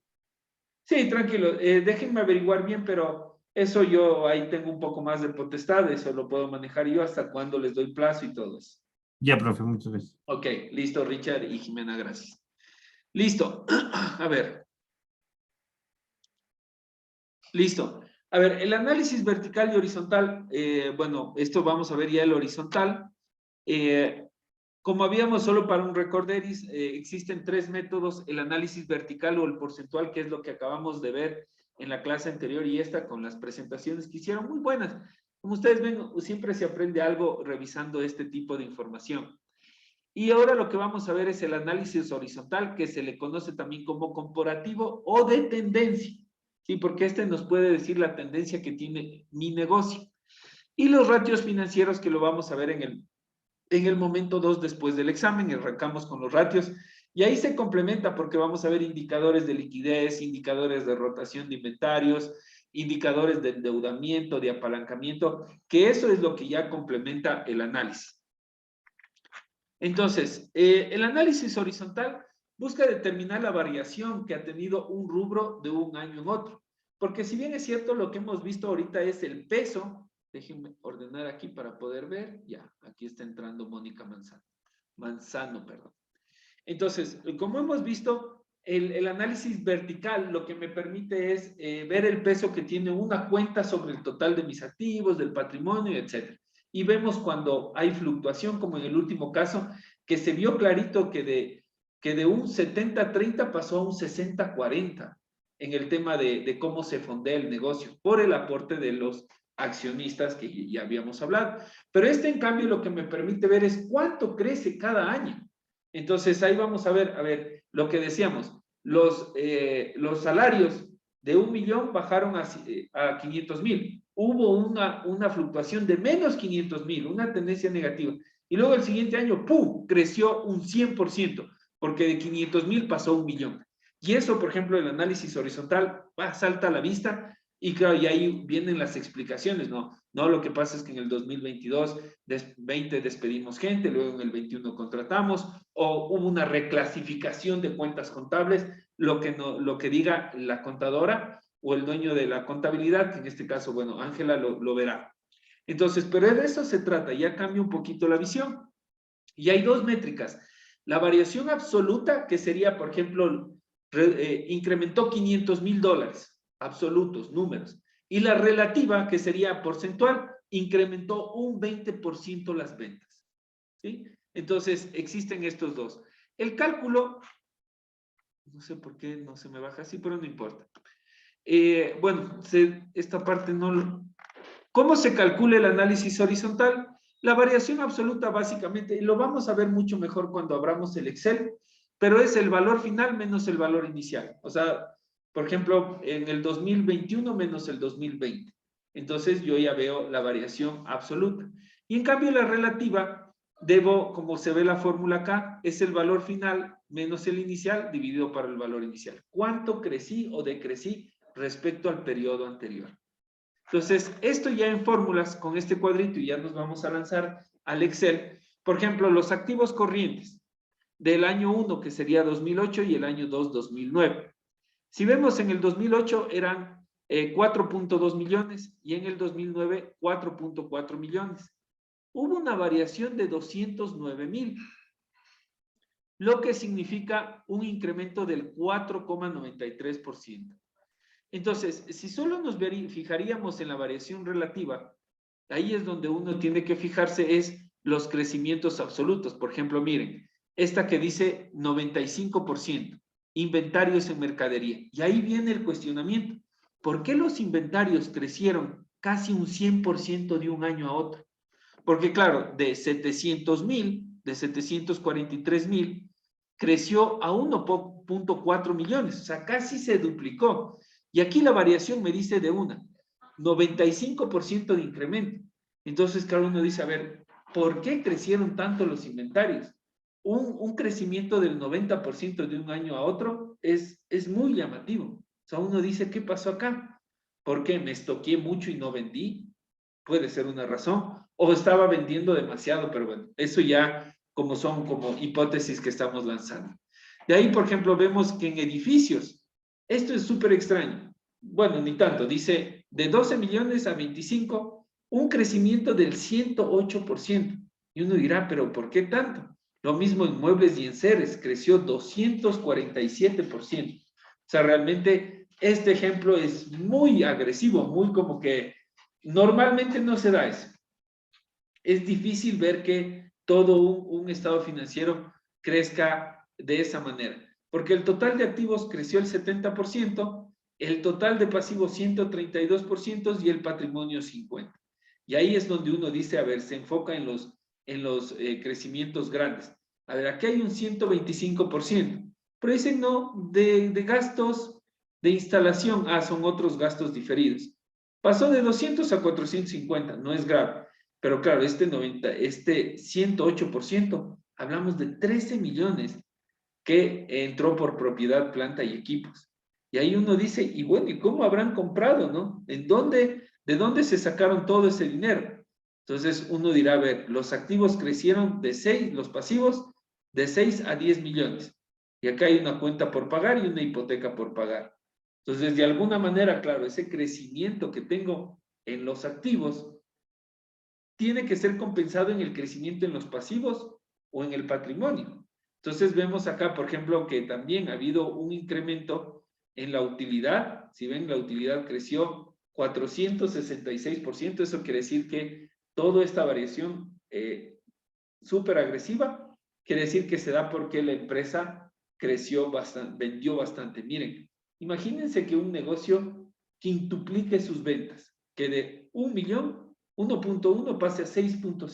sí, tranquilo. Déjenme averiguar bien, pero eso yo ahí tengo un poco más de potestad. Eso lo puedo manejar yo hasta cuando les doy plazo y todo eso. Ya, profe, muchas gracias. Ok, listo, Richard y Jimena, gracias. Listo. A ver. Listo. A ver, el análisis vertical y horizontal, bueno, esto vamos a ver ya el horizontal. Como habíamos solo para un recorderis, existen 3 métodos, el análisis vertical o el porcentual, que es lo que acabamos de ver en la clase anterior y esta con las presentaciones que hicieron, muy buenas. Como ustedes ven, siempre se aprende algo revisando este tipo de información. Y ahora lo que vamos a ver es el análisis horizontal, que se le conoce también como comparativo o de tendencia, ¿sí? Porque este nos puede decir la tendencia que tiene mi negocio. Y los ratios financieros, que lo vamos a ver en el momento 2 después del examen, arrancamos con los ratios, y ahí se complementa porque vamos a ver indicadores de liquidez, indicadores de rotación de inventarios, indicadores de endeudamiento, de apalancamiento, que eso es lo que ya complementa el análisis. Entonces, el análisis horizontal busca determinar la variación que ha tenido un rubro de un año en otro. Porque si bien es cierto, lo que hemos visto ahorita es el peso. Déjenme ordenar aquí para poder ver. Ya, aquí está entrando Mónica Manzano, perdón. Entonces, como hemos visto, el análisis vertical lo que me permite es ver el peso que tiene una cuenta sobre el total de mis activos, del patrimonio, etc. Y vemos cuando hay fluctuación, como en el último caso, que se vio clarito que de un 70-30 pasó a un 60-40 en el tema de cómo se fondea el negocio, por el aporte de los accionistas que ya habíamos hablado. Pero este, en cambio, lo que me permite ver es cuánto crece cada año. Entonces, ahí vamos a ver, lo que decíamos, los salarios de 1 millón bajaron a 500,000. Hubo una fluctuación de menos 500,000, una tendencia negativa. Y luego el siguiente año, ¡pum!, creció un 100%, porque de 500,000 pasó a 1 millón. Y eso, por ejemplo, el análisis horizontal salta a la vista. Y claro, y ahí vienen las explicaciones, ¿no? No, lo que pasa es que en el 2022, 20 despedimos gente, luego en el 21 contratamos, o hubo una reclasificación de cuentas contables, lo que diga la contadora o el dueño de la contabilidad, que en este caso, bueno, Ángela lo verá. Entonces, pero de eso se trata, ya cambia un poquito la visión. Y hay dos métricas. La variación absoluta, que sería, por ejemplo, incrementó $500,000, absolutos, números. Y la relativa, que sería porcentual, incrementó un 20% las ventas. ¿Sí? Entonces, existen estos dos. El cálculo, no sé por qué no se me baja así, pero no importa. Bueno, esta parte no lo... ¿Cómo se calcula el análisis horizontal? La variación absoluta, básicamente, y lo vamos a ver mucho mejor cuando abramos el Excel, pero es el valor final menos el valor inicial. O sea, por ejemplo, en el 2021 menos el 2020. Entonces, yo ya veo la variación absoluta. Y en cambio, la relativa, como se ve la fórmula acá, es el valor final menos el inicial dividido por el valor inicial. ¿Cuánto crecí o decrecí respecto al periodo anterior? Entonces, esto ya en fórmulas con este cuadrito, y ya nos vamos a lanzar al Excel. Por ejemplo, los activos corrientes del año 1, que sería 2008, y el año 2, 2009. Si vemos, en el 2008 eran 4.2 millones y en el 2009 4.4 millones. Hubo una variación de 209,000, lo que significa un incremento del 4,93%. Entonces, si solo nos fijaríamos en la variación relativa, ahí es donde uno tiene que fijarse, es los crecimientos absolutos. Por ejemplo, miren, esta que dice 95%, inventarios en mercadería. Y ahí viene el cuestionamiento. ¿Por qué los inventarios crecieron casi un 100% de un año a otro? Porque claro, de 700,000, de 743,000, creció a 1.4 millones, o sea, casi se duplicó. Y aquí la variación me dice de 95% de incremento. Entonces, claro, uno dice, a ver, ¿por qué crecieron tanto los inventarios? Un crecimiento del 90% de un año a otro es muy llamativo. O sea, uno dice, ¿qué pasó acá? ¿Por qué me estoqué mucho y no vendí? Puede ser una razón. O estaba vendiendo demasiado, pero bueno, eso ya son como hipótesis que estamos lanzando. De ahí, por ejemplo, vemos que en edificios, esto es súper extraño. Bueno, ni tanto, dice de 12 millones a 25, un crecimiento del 108%. Y uno dirá, ¿pero por qué tanto? Lo mismo en muebles y enseres, creció 247%. O sea, realmente este ejemplo es muy agresivo, muy como que normalmente no se da eso. Es difícil ver que todo un estado financiero crezca de esa manera, porque el total de activos creció el 70%, el total de pasivos 132% y el patrimonio 50%. Y ahí es donde uno dice, a ver, se enfoca en los crecimientos grandes. A ver, aquí hay un 125%, pero dicen no, de gastos de instalación, son otros gastos diferidos. Pasó de 200 a 450, no es grave. Pero claro, este 108%, hablamos de 13 millones que entró por propiedad, planta y equipos. Y ahí uno dice, y bueno, ¿y cómo habrán comprado, no? ¿De dónde se sacaron todo ese dinero? Entonces uno dirá, a ver, los activos crecieron los pasivos, de 6 a 10 millones. Y acá hay una cuenta por pagar y una hipoteca por pagar. Entonces, de alguna manera, claro, ese crecimiento que tengo en los activos tiene que ser compensado en el crecimiento en los pasivos o en el patrimonio. Entonces vemos acá, por ejemplo, que también ha habido un incremento en la utilidad. Si ven, la utilidad creció 466%. Eso quiere decir que toda esta variación súper agresiva, quiere decir que se da porque la empresa creció bastante, vendió bastante. Miren, imagínense que un negocio quintuplique sus ventas, que de 1.1 pase a 6.5. O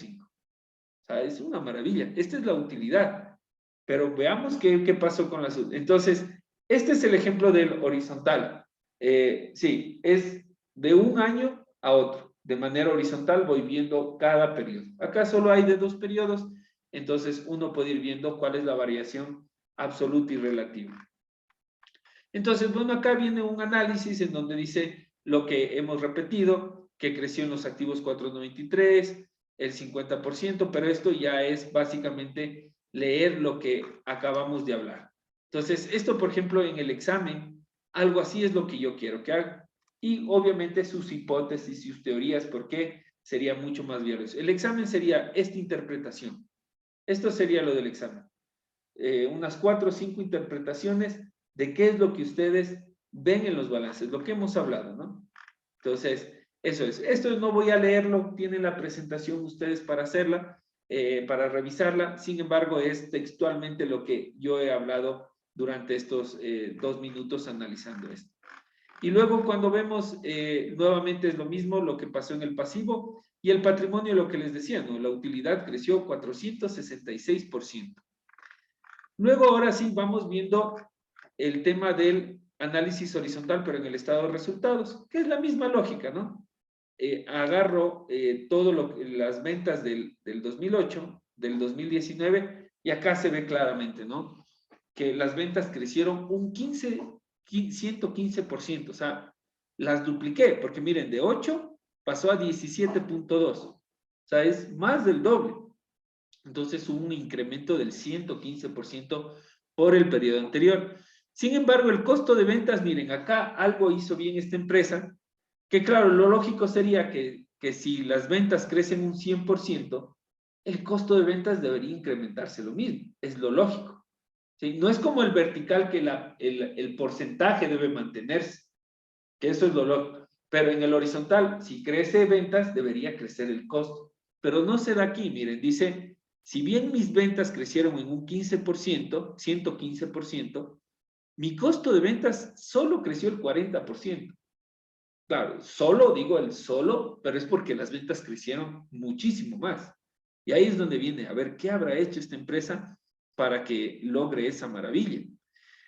sea, es una maravilla. Esta es la utilidad. Pero veamos qué pasó con las... Entonces, este es el ejemplo del horizontal. Sí, es de un año a otro. De manera horizontal voy viendo cada periodo. Acá solo hay de 2 periodos, entonces uno puede ir viendo cuál es la variación absoluta y relativa. Entonces, bueno, acá viene un análisis en donde dice lo que hemos repetido, que creció en los activos 4.93, el 50%, pero esto ya es básicamente leer lo que acabamos de hablar. Entonces, esto, por ejemplo, en el examen, algo así es lo que yo quiero que haga. Y obviamente sus hipótesis y sus teorías, ¿por qué? Sería mucho más viable. El examen sería esta interpretación. Esto sería lo del examen. Unas 4 o 5 interpretaciones de qué es lo que ustedes ven en los balances, lo que hemos hablado, ¿no? Entonces, eso es. Esto no voy a leerlo, tienen la presentación ustedes para hacerla, para revisarla. Sin embargo, es textualmente lo que yo he hablado durante estos 2 minutos analizando esto. Y luego cuando vemos, nuevamente es lo mismo lo que pasó en el pasivo y el patrimonio, lo que les decía, ¿no? La utilidad creció 466%. Luego, ahora sí, vamos viendo el tema del análisis horizontal, pero en el estado de resultados, que es la misma lógica, ¿no? Agarro las ventas del 2008, del 2019, y acá se ve claramente, ¿no? Que las ventas crecieron un 115%, o sea, las dupliqué, porque miren, de 8 pasó a 17.2, o sea, es más del doble. Entonces hubo un incremento del 115% por el periodo anterior. Sin embargo, el costo de ventas, miren, acá algo hizo bien esta empresa, que claro, lo lógico sería que si las ventas crecen un 100%, el costo de ventas debería incrementarse lo mismo, es lo lógico. ¿Sí? No es como el vertical que el porcentaje debe mantenerse, que eso es lo lógico. Pero en el horizontal, si crece ventas, debería crecer el costo. Pero no se da aquí, miren, dice, si bien mis ventas crecieron en un 15%, 115%, mi costo de ventas solo creció el 40%. Claro, solo, digo el solo, pero es porque las ventas crecieron muchísimo más. Y ahí es donde viene, a ver, ¿qué habrá hecho esta empresa para que logre esa maravilla?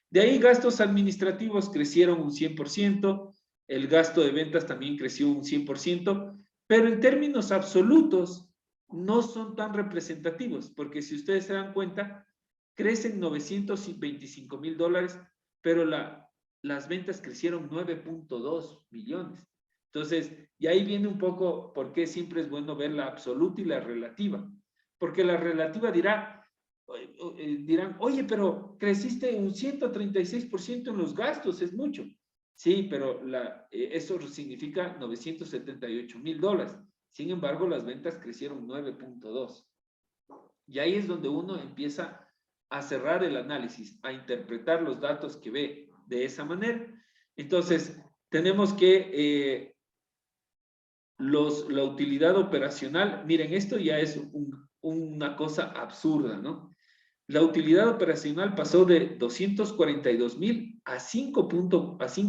De ahí gastos administrativos crecieron un 100%, el gasto de ventas también creció un 100%, pero en términos absolutos no son tan representativos, porque si ustedes se dan cuenta, crecen $925,000, pero las ventas crecieron 9.2 millones. Entonces, y ahí viene un poco por qué siempre es bueno ver la absoluta y la relativa, porque la relativa dirán, oye, pero creciste un 136% en los gastos, es mucho. Sí, pero eso significa $978,000. Sin embargo, las ventas crecieron 9.2. Y ahí es donde uno empieza a cerrar el análisis, a interpretar los datos que ve de esa manera. Entonces, tenemos que la utilidad operacional, miren, esto ya es una cosa absurda, ¿no? La utilidad operacional pasó de 242,000 a 5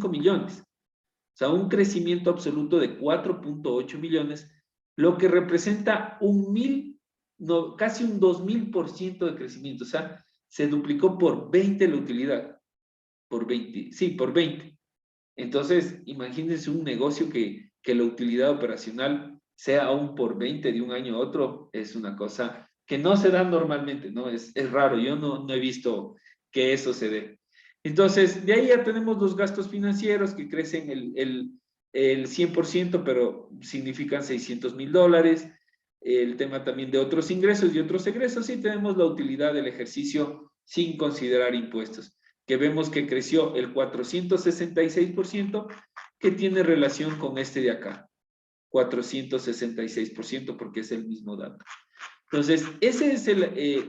millones. O sea, un crecimiento absoluto de 4.8 millones, lo que representa casi un 2,000% de crecimiento. O sea, se duplicó por 20 la utilidad. Por 20, sí, por 20. Entonces, imagínense un negocio que la utilidad operacional sea aún por 20 de un año a otro, es una cosa que no se da normalmente, ¿no? Es raro, yo no he visto que eso se dé. Entonces, de ahí ya tenemos los gastos financieros que crecen el 100%, pero significan $600,000. El tema también de otros ingresos y otros egresos, y tenemos la utilidad del ejercicio sin considerar impuestos, que vemos que creció el 466%, que tiene relación con este de acá, 466%, porque es el mismo dato. Entonces, ese es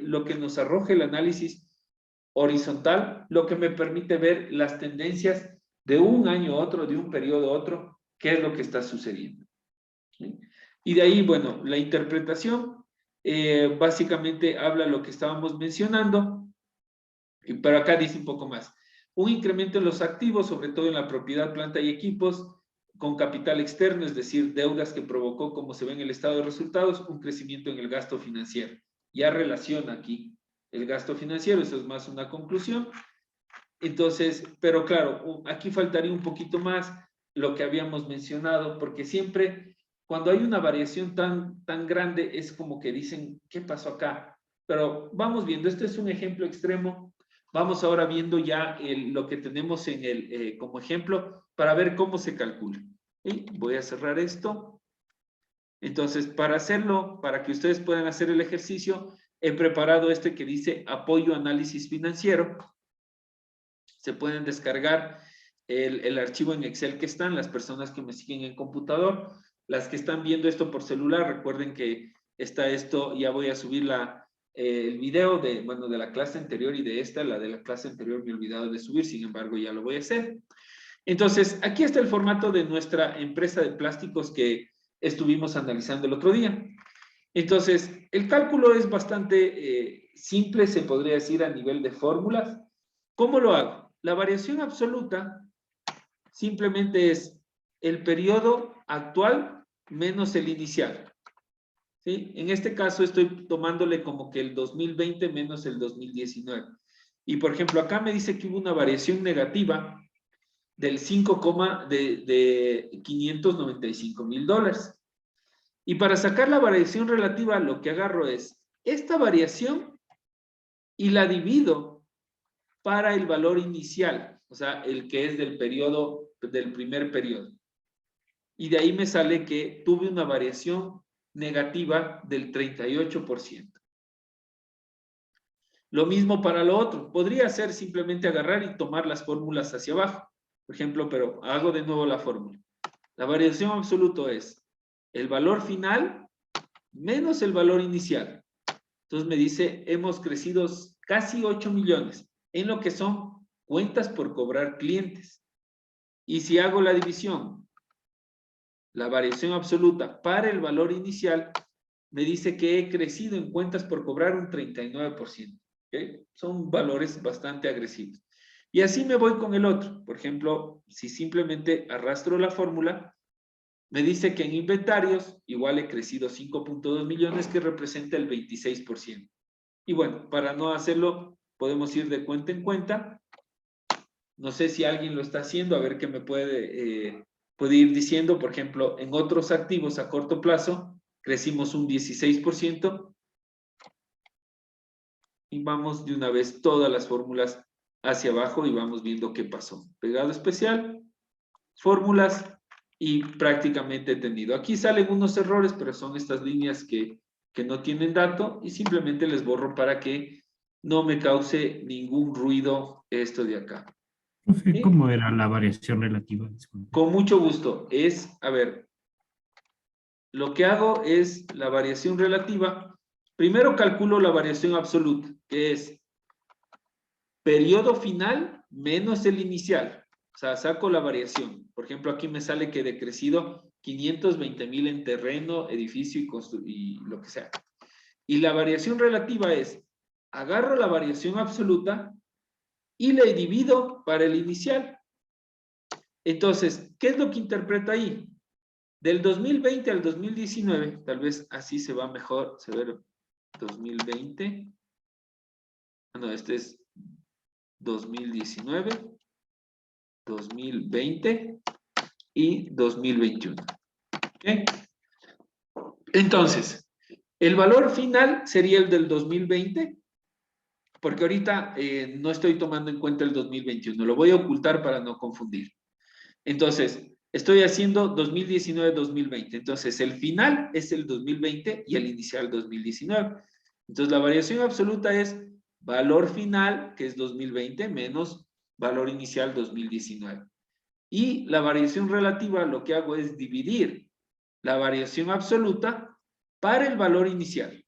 lo que nos arroja el análisis horizontal, lo que me permite ver las tendencias de un año a otro, de un periodo a otro, qué es lo que está sucediendo. ¿Sí? Y de ahí, bueno, la interpretación básicamente habla lo que estábamos mencionando, pero acá dice un poco más. Un incremento en los activos, sobre todo en la propiedad, planta y equipos, con capital externo, es decir, deudas que provocó, como se ve en el estado de resultados, un crecimiento en el gasto financiero. Ya relaciona aquí el gasto financiero, eso es más una conclusión. Entonces, pero claro, aquí faltaría un poquito más lo que habíamos mencionado, porque siempre cuando hay una variación tan grande es como que dicen, ¿qué pasó acá? Pero vamos viendo, este es un ejemplo extremo. Vamos ahora viendo ya lo que tenemos en como ejemplo para ver cómo se calcula. ¿Sí? Voy a cerrar esto. Entonces, para hacerlo, para que ustedes puedan hacer el ejercicio, he preparado este que dice apoyo análisis financiero. Se pueden descargar el archivo en Excel que están, las personas que me siguen en computador, las que están viendo esto por celular, recuerden que está esto, ya voy a subir el video de la clase anterior y de esta, la de la clase anterior me he olvidado de subir, sin embargo ya lo voy a hacer. Entonces, aquí está el formato de nuestra empresa de plásticos que estuvimos analizando el otro día. Entonces, el cálculo es bastante simple, se podría decir a nivel de fórmulas. ¿Cómo lo hago? La variación absoluta simplemente es el periodo actual menos el inicial. ¿Sí? En este caso estoy tomándole como que el 2020 menos el 2019. Y por ejemplo, acá me dice que hubo una variación negativa del 595 mil dólares. Y para sacar la variación relativa, lo que agarro es esta variación y la divido para el valor inicial, o sea, el que es del periodo, del primer periodo. Y de ahí me sale que tuve una variación negativa del 38%. Lo mismo para lo otro. Podría ser simplemente agarrar y tomar las fórmulas hacia abajo, por ejemplo, pero hago de nuevo la fórmula. La variación absoluta es el valor final menos el valor inicial. Entonces me dice, hemos crecido casi 8 millones en lo que son cuentas por cobrar clientes. Y si hago la división, la variación absoluta para el valor inicial, me dice que he crecido en cuentas por cobrar un 39%. ¿Okay? Son valores bastante agresivos. Y así me voy con el otro. Por ejemplo, si simplemente arrastro la fórmula, me dice que en inventarios igual he crecido 5.2 millones, que representa el 26%. Y bueno, para no hacerlo, podemos ir de cuenta en cuenta. No sé si alguien lo está haciendo, a ver qué me puede ir diciendo. Por ejemplo, en otros activos a corto plazo, crecimos un 16%. Y vamos de una vez todas las fórmulas hacia abajo y vamos viendo qué pasó. Pegado especial, fórmulas y prácticamente tendido. Aquí salen unos errores, pero son estas líneas que no tienen dato y simplemente les borro para que no me cause ningún ruido esto de acá. Profe, ¿Sí? ¿cómo era la variación relativa? Disculpe. Con mucho gusto. A ver, lo que hago es la variación relativa. Primero calculo la variación absoluta, que es periodo final menos el inicial. O sea, saco la variación. Por ejemplo, aquí me sale que he decrecido 520,000 en terreno, edificio y lo que sea. Y la variación relativa es, agarro la variación absoluta y le divido para el inicial. Entonces, ¿qué es lo que interpreta ahí? Del 2020 al 2019, tal vez así se va mejor, se ve 2020. No, este es 2019, 2020 y 2021. ¿Okay? Entonces, el valor final sería el del 2020, porque ahorita no estoy tomando en cuenta el 2021, lo voy a ocultar para no confundir. Entonces, estoy haciendo 2019-2020, entonces el final es el 2020 y el inicial 2019. Entonces, la variación absoluta es valor final, que es 2020, menos valor inicial 2019. Y la variación relativa, lo que hago es dividir la variación absoluta para el valor inicial.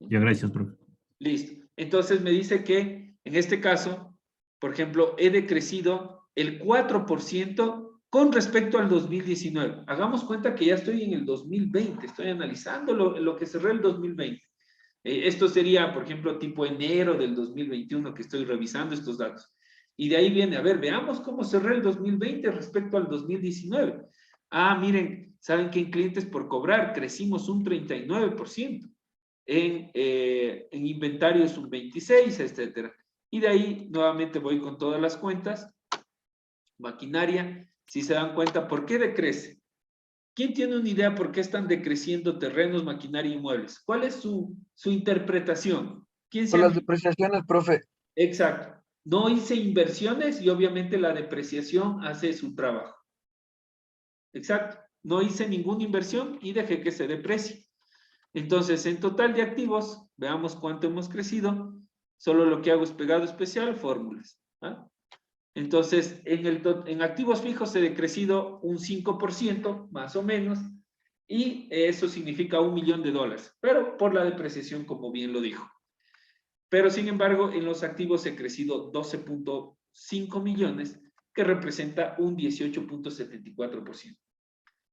Ya, gracias, profe. Listo. Entonces me dice que, en este caso, por ejemplo, he decrecido el 4% con respecto al 2019. Hagamos cuenta que ya estoy en el 2020, estoy analizando lo que cerré el 2020. Esto sería, por ejemplo, tipo enero del 2021 que estoy revisando estos datos. Y de ahí viene, a ver, veamos cómo cerró el 2020 respecto al 2019. Ah, miren, saben que en clientes por cobrar crecimos un 39%, en inventarios un 26%, etcétera. Y de ahí nuevamente voy con todas las cuentas. Maquinaria, si se dan cuenta, ¿por qué decrece? ¿Quién tiene una idea por qué están decreciendo terrenos, maquinaria y muebles? ¿Cuál es su interpretación? ¿Quién se Por las anima? depreciaciones, profe. Exacto. No hice inversiones y obviamente la depreciación hace su trabajo. Exacto. No hice ninguna inversión y dejé que se deprecie. Entonces, en total de activos, veamos cuánto hemos crecido. Solo lo que hago es pegado especial, fórmulas. ¿Ah? Entonces, en activos fijos he decrecido un 5%, más o menos, y eso significa $1.000.000, pero por la depreciación, como bien lo dijo. Pero, sin embargo, en los activos he crecido 12.5 millones, que representa un 18.74%.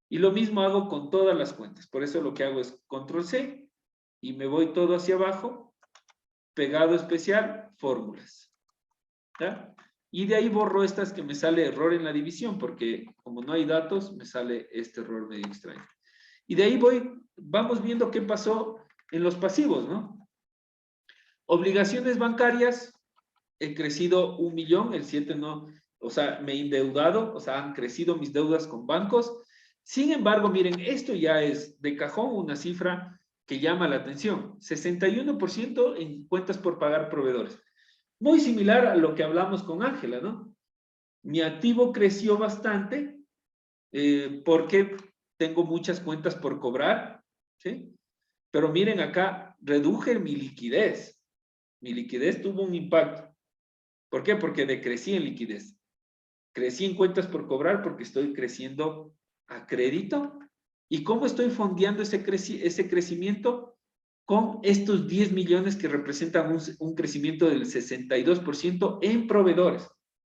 Y lo mismo hago con todas las cuentas. Por eso lo que hago es Control C y me voy todo hacia abajo, pegado especial, fórmulas. ¿Ya? Y de ahí borro estas que me sale error en la división, porque como no hay datos, me sale este error medio extraño. Y de ahí vamos viendo qué pasó en los pasivos, ¿no? Obligaciones bancarias, he crecido 1 millón, el 7 no, o sea, me he endeudado, o sea, han crecido mis deudas con bancos. Sin embargo, miren, esto ya es de cajón una cifra que llama la atención. 61% en cuentas por pagar proveedores. Muy similar a lo que hablamos con Ángela, ¿no? Mi activo creció bastante porque tengo muchas cuentas por cobrar, ¿sí? Pero miren acá, reduje mi liquidez. Mi liquidez tuvo un impacto. ¿Por qué? Porque decrecí en liquidez. Crecí en cuentas por cobrar porque estoy creciendo a crédito. ¿Y cómo estoy fondeando ese crecimiento? Con estos 10 millones que representan un crecimiento del 62% en proveedores.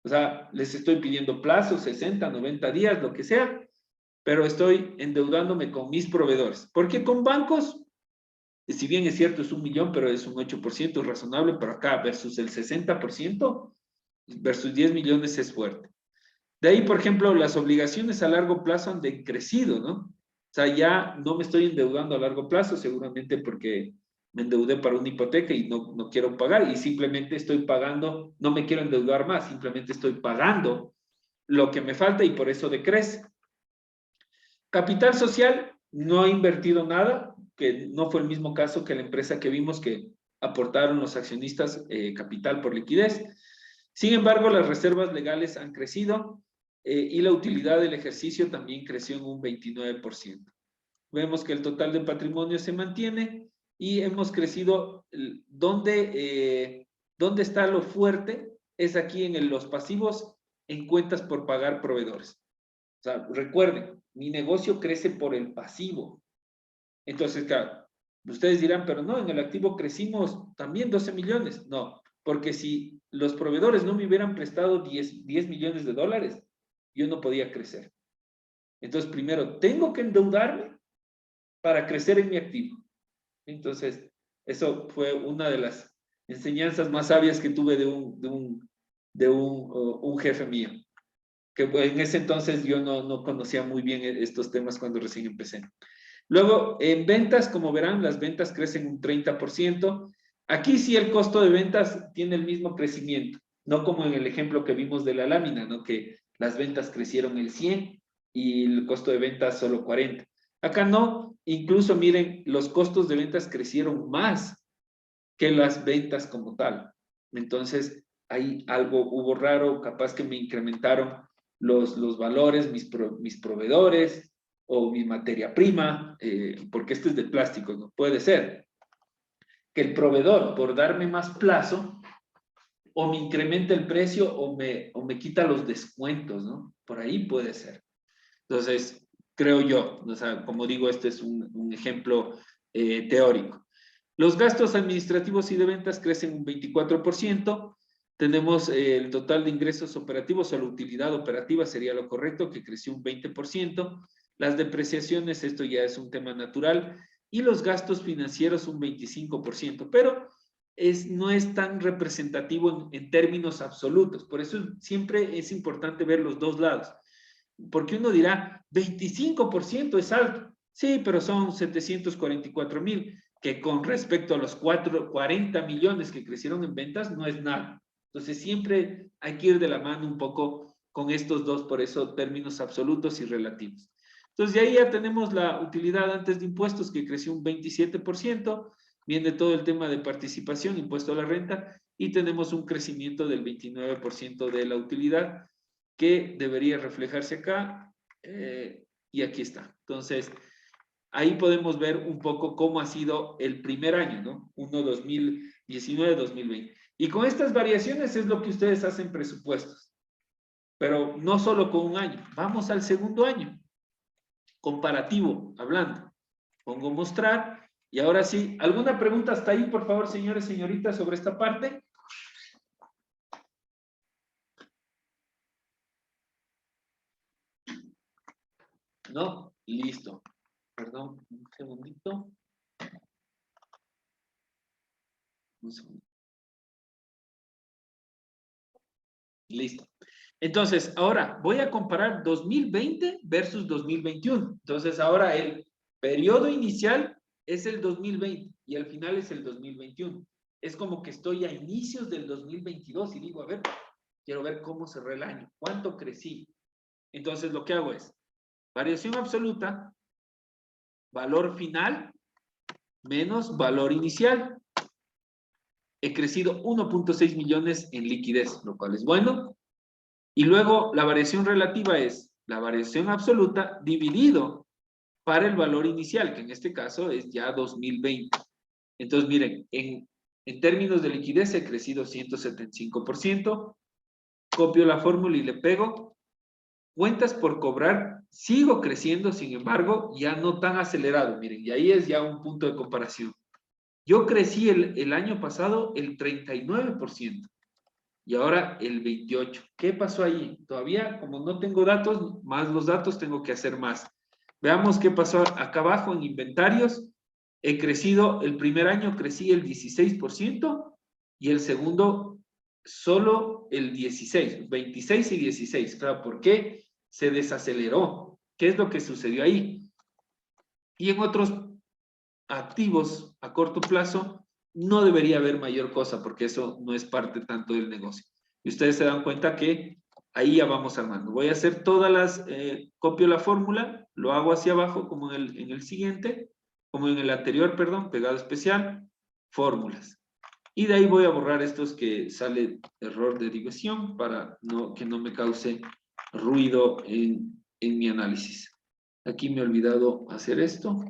O sea, les estoy pidiendo plazos, 60, 90 días, lo que sea, pero estoy endeudándome con mis proveedores. Porque con bancos, si bien es cierto, es 1 millón, pero es un 8%, es razonable, pero acá versus el 60%, versus 10 millones es fuerte. De ahí, por ejemplo, las obligaciones a largo plazo han decrecido, ¿no? O sea, ya no me estoy endeudando a largo plazo, seguramente porque me endeudé para una hipoteca y no quiero pagar, y simplemente estoy pagando, no me quiero endeudar más, simplemente estoy pagando lo que me falta y por eso decrece. Capital social, no he invertido nada, que no fue el mismo caso que la empresa que vimos que aportaron los accionistas capital por liquidez. Sin embargo, las reservas legales han crecido y la utilidad del ejercicio también creció en un 29%. Vemos que el total de patrimonio se mantiene y hemos crecido. ¿Dónde está lo fuerte? Es aquí en los pasivos, en cuentas por pagar proveedores. O sea, recuerden, mi negocio crece por el pasivo. Entonces, claro, ustedes dirán, pero no, en el activo crecimos también 12 millones. No, porque si los proveedores no me hubieran prestado 10 millones de dólares, yo no podía crecer. Entonces, primero, tengo que endeudarme para crecer en mi activo. Entonces, eso fue una de las enseñanzas más sabias que tuve de un jefe mío, que en ese entonces yo no conocía muy bien estos temas cuando recién empecé. Luego, en ventas, como verán, las ventas crecen un 30%. Aquí sí el costo de ventas tiene el mismo crecimiento, no como en el ejemplo que vimos de la lámina, ¿no? Que las ventas crecieron el 100 y el costo de ventas solo 40. Acá no, incluso miren, los costos de ventas crecieron más que las ventas como tal. Entonces, ahí algo hubo raro, capaz que me incrementaron los valores, mis proveedores o mi materia prima, porque este es de plástico, no puede ser que el proveedor, por darme más plazo, o me incrementa el precio o me quita los descuentos, ¿no? Por ahí puede ser. Entonces, creo yo, o sea, como digo, este es un ejemplo teórico. Los gastos administrativos y de ventas crecen un 24%. Tenemos el total de ingresos operativos o la utilidad operativa, sería lo correcto, que creció un 20%. Las depreciaciones, esto ya es un tema natural. Y los gastos financieros un 25%. Pero no es tan representativo en términos absolutos. Por eso siempre es importante ver los dos lados. Porque uno dirá, 25% es alto. Sí, pero son 744,000, que con respecto a los 40 millones que crecieron en ventas, no es nada. Entonces, siempre hay que ir de la mano un poco con estos dos, por eso, términos absolutos y relativos. Entonces, de ahí ya tenemos la utilidad antes de impuestos, que creció un 27%, viene todo el tema de participación, impuesto a la renta, y tenemos un crecimiento del 29% de la utilidad, que debería reflejarse acá, y aquí está. Entonces, ahí podemos ver un poco cómo ha sido el primer año, ¿no? 2019-2020. Y con estas variaciones es lo que ustedes hacen presupuestos. Pero no solo con un año, vamos al segundo año, comparativo, hablando. Pongo mostrar, y ahora sí, ¿alguna pregunta hasta ahí, por favor, señores, señoritas, sobre esta parte? ¿No? Listo. Perdón, un segundito. Un segundo. Listo. Entonces, ahora voy a comparar 2020 versus 2021. Entonces, ahora el periodo inicial es el 2020 y al final es el 2021. Es como que estoy a inicios del 2022 y digo, a ver, quiero ver cómo cerré el año, cuánto crecí. Entonces, lo que hago es variación absoluta, valor final, menos valor inicial. He crecido 1.6 millones en liquidez, lo cual es bueno. Y luego la variación relativa es la variación absoluta dividido para el valor inicial, que en este caso es ya 2020. Entonces, miren, en términos de liquidez he crecido 175%. Copio la fórmula y le pego. Cuentas por cobrar, sigo creciendo, sin embargo, ya no tan acelerado. Miren, y ahí es ya un punto de comparación. Yo crecí el año pasado el 39%. Y ahora el 28. ¿Qué pasó ahí? Todavía, como no tengo datos, más los datos, tengo que hacer más. Veamos qué pasó acá abajo en inventarios. He crecido, el primer año crecí el 16% y el segundo solo el 16, 26 y 16. Claro, ¿por qué? Se desaceleró. ¿Qué es lo que sucedió ahí? Y en otros activos a corto plazo, no debería haber mayor cosa porque eso no es parte tanto del negocio. Y ustedes se dan cuenta que ahí ya vamos armando. Voy a hacer todas las, copio la fórmula, lo hago hacia abajo como en el siguiente, como en el anterior, perdón, pegado especial, fórmulas. Y de ahí voy a borrar estos que sale error de derivación para que no me cause ruido en mi análisis. Aquí me he olvidado hacer esto.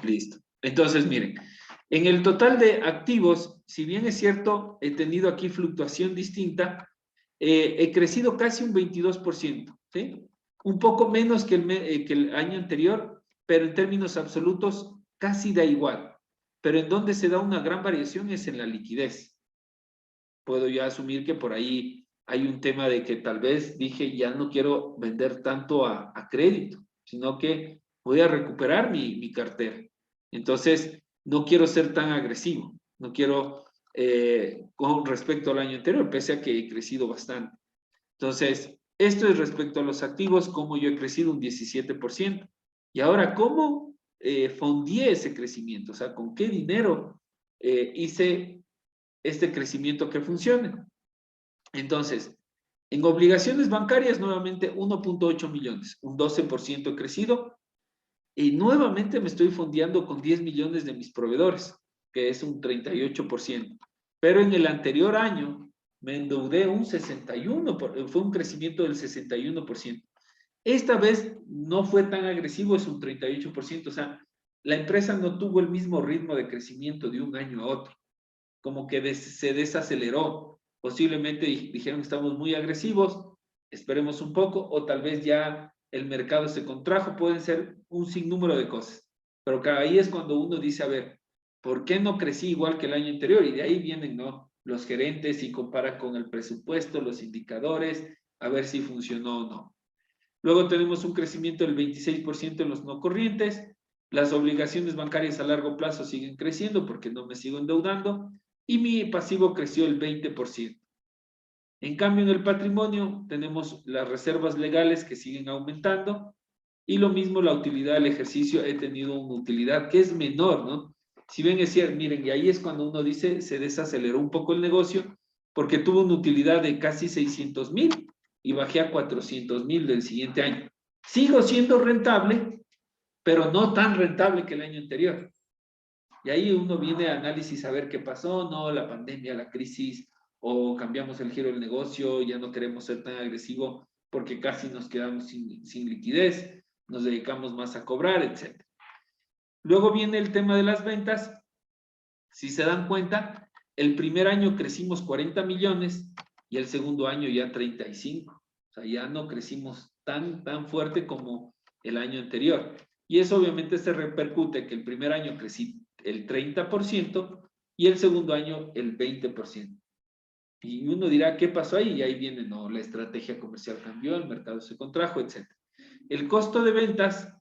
Listo. Entonces, miren, en el total de activos, si bien es cierto, he tenido aquí fluctuación distinta, he crecido casi un 22%, ¿sí? Un poco menos que el año anterior, pero en términos absolutos casi da igual. Pero en donde se da una gran variación es en la liquidez. Puedo ya asumir que por ahí hay un tema de que tal vez dije, ya no quiero vender tanto a crédito, sino que voy a recuperar mi cartera. Entonces, no quiero ser tan agresivo, no quiero, con respecto al año anterior, pese a que he crecido bastante. Entonces, esto es respecto a los activos, cómo yo he crecido un 17%. Y ahora, ¿cómo fondeé ese crecimiento? O sea, ¿con qué dinero hice este crecimiento que funcione? Entonces, en obligaciones bancarias, nuevamente 1.8 millones, un 12% he crecido. Y nuevamente me estoy fondeando con 10 millones de mis proveedores, que es un 38%. Pero en el anterior año me endeudé un 61%, fue un crecimiento del 61%. Esta vez no fue tan agresivo, es un 38%. O sea, la empresa no tuvo el mismo ritmo de crecimiento de un año a otro. Como que se desaceleró. Posiblemente dijeron que estamos muy agresivos, esperemos un poco, o tal vez ya el mercado se contrajo, pueden ser un sinnúmero de cosas. Pero claro, ahí es cuando uno dice, a ver, ¿por qué no crecí igual que el año anterior? Y de ahí vienen, ¿no?, los gerentes y comparan con el presupuesto, los indicadores, a ver si funcionó o no. Luego tenemos un crecimiento del 26% en los no corrientes, Las obligaciones bancarias a largo plazo siguen creciendo porque no me sigo endeudando y mi pasivo creció el 20%. En cambio, en el patrimonio tenemos las reservas legales que siguen aumentando y lo mismo la utilidad del ejercicio, he tenido una utilidad que es menor, ¿no? Si ven, es cierto, miren, y ahí es cuando uno dice, se desaceleró un poco el negocio porque tuvo una utilidad de casi 600,000 y bajé a 400,000 del siguiente año. Sigo siendo rentable, pero no tan rentable que el año anterior. Y ahí uno viene a análisis a ver qué pasó, no, la pandemia, la crisis, o cambiamos el giro del negocio, ya no queremos ser tan agresivo porque casi nos quedamos sin liquidez, nos dedicamos más a cobrar, etc. Luego viene el tema de las ventas. Si se dan cuenta, el primer año crecimos 40 millones y el segundo año ya 35. O sea, ya no crecimos tan fuerte como el año anterior. Y eso obviamente se repercute que el primer año crecí el 30% y el segundo año el 20%. Y uno dirá, ¿qué pasó ahí? Y ahí viene, no, la estrategia comercial cambió, el mercado se contrajo, etc. El costo de ventas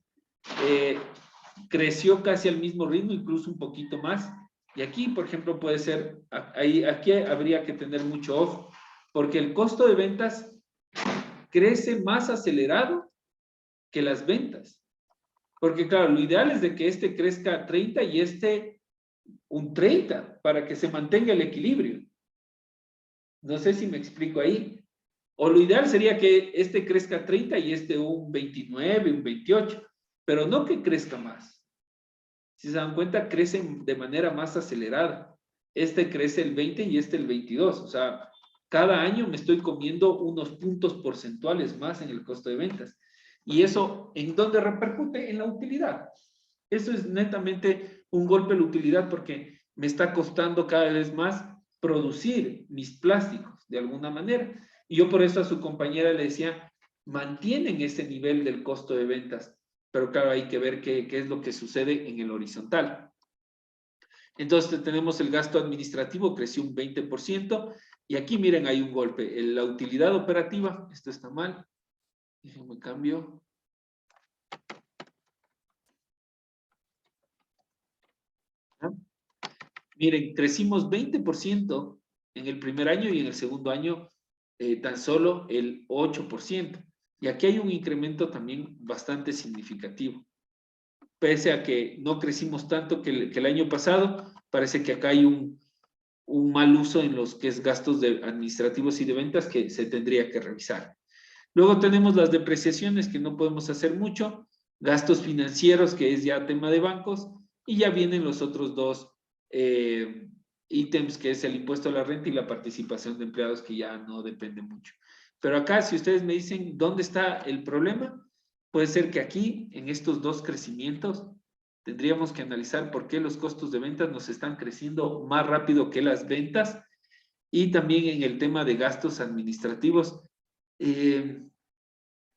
creció casi al mismo ritmo, incluso un poquito más. Y aquí, por ejemplo, puede ser, aquí habría que tener mucho ojo, porque el costo de ventas crece más acelerado que las ventas. Porque claro, lo ideal es de que este crezca 30 y este un 30 para que se mantenga el equilibrio. No sé si me explico ahí. O lo ideal sería que este crezca 30 y este un 29, un 28, pero no que crezca más. Si se dan cuenta, crecen de manera más acelerada. Este crece el 20 y este el 22. O sea, cada año me estoy comiendo unos puntos porcentuales más en el costo de ventas. Y eso, ¿en dónde repercute? En la utilidad. Eso es netamente un golpe a la utilidad porque me está costando cada vez más producir mis plásticos de alguna manera. Y yo por eso a su compañera le decía, mantienen ese nivel del costo de ventas, pero claro, hay que ver qué es lo que sucede en el horizontal. Entonces tenemos el gasto administrativo, creció un 20%, y aquí miren, hay un golpe. La utilidad operativa, esto está mal, déjenme cambio. Miren, crecimos 20% en el primer año y en el segundo año tan solo el 8%. Y aquí hay un incremento también bastante significativo. Pese a que no crecimos tanto que el año pasado, parece que acá hay un mal uso en los que es gastos administrativos y de ventas que se tendría que revisar. Luego tenemos las depreciaciones que no podemos hacer mucho, gastos financieros que es ya tema de bancos y ya vienen los otros dos ítems que es el impuesto a la renta y la participación de empleados que ya no depende mucho. Pero acá si ustedes me dicen dónde está el problema, puede ser que aquí en estos dos crecimientos tendríamos que analizar por qué los costos de ventas nos están creciendo más rápido que las ventas y también en el tema de gastos administrativos.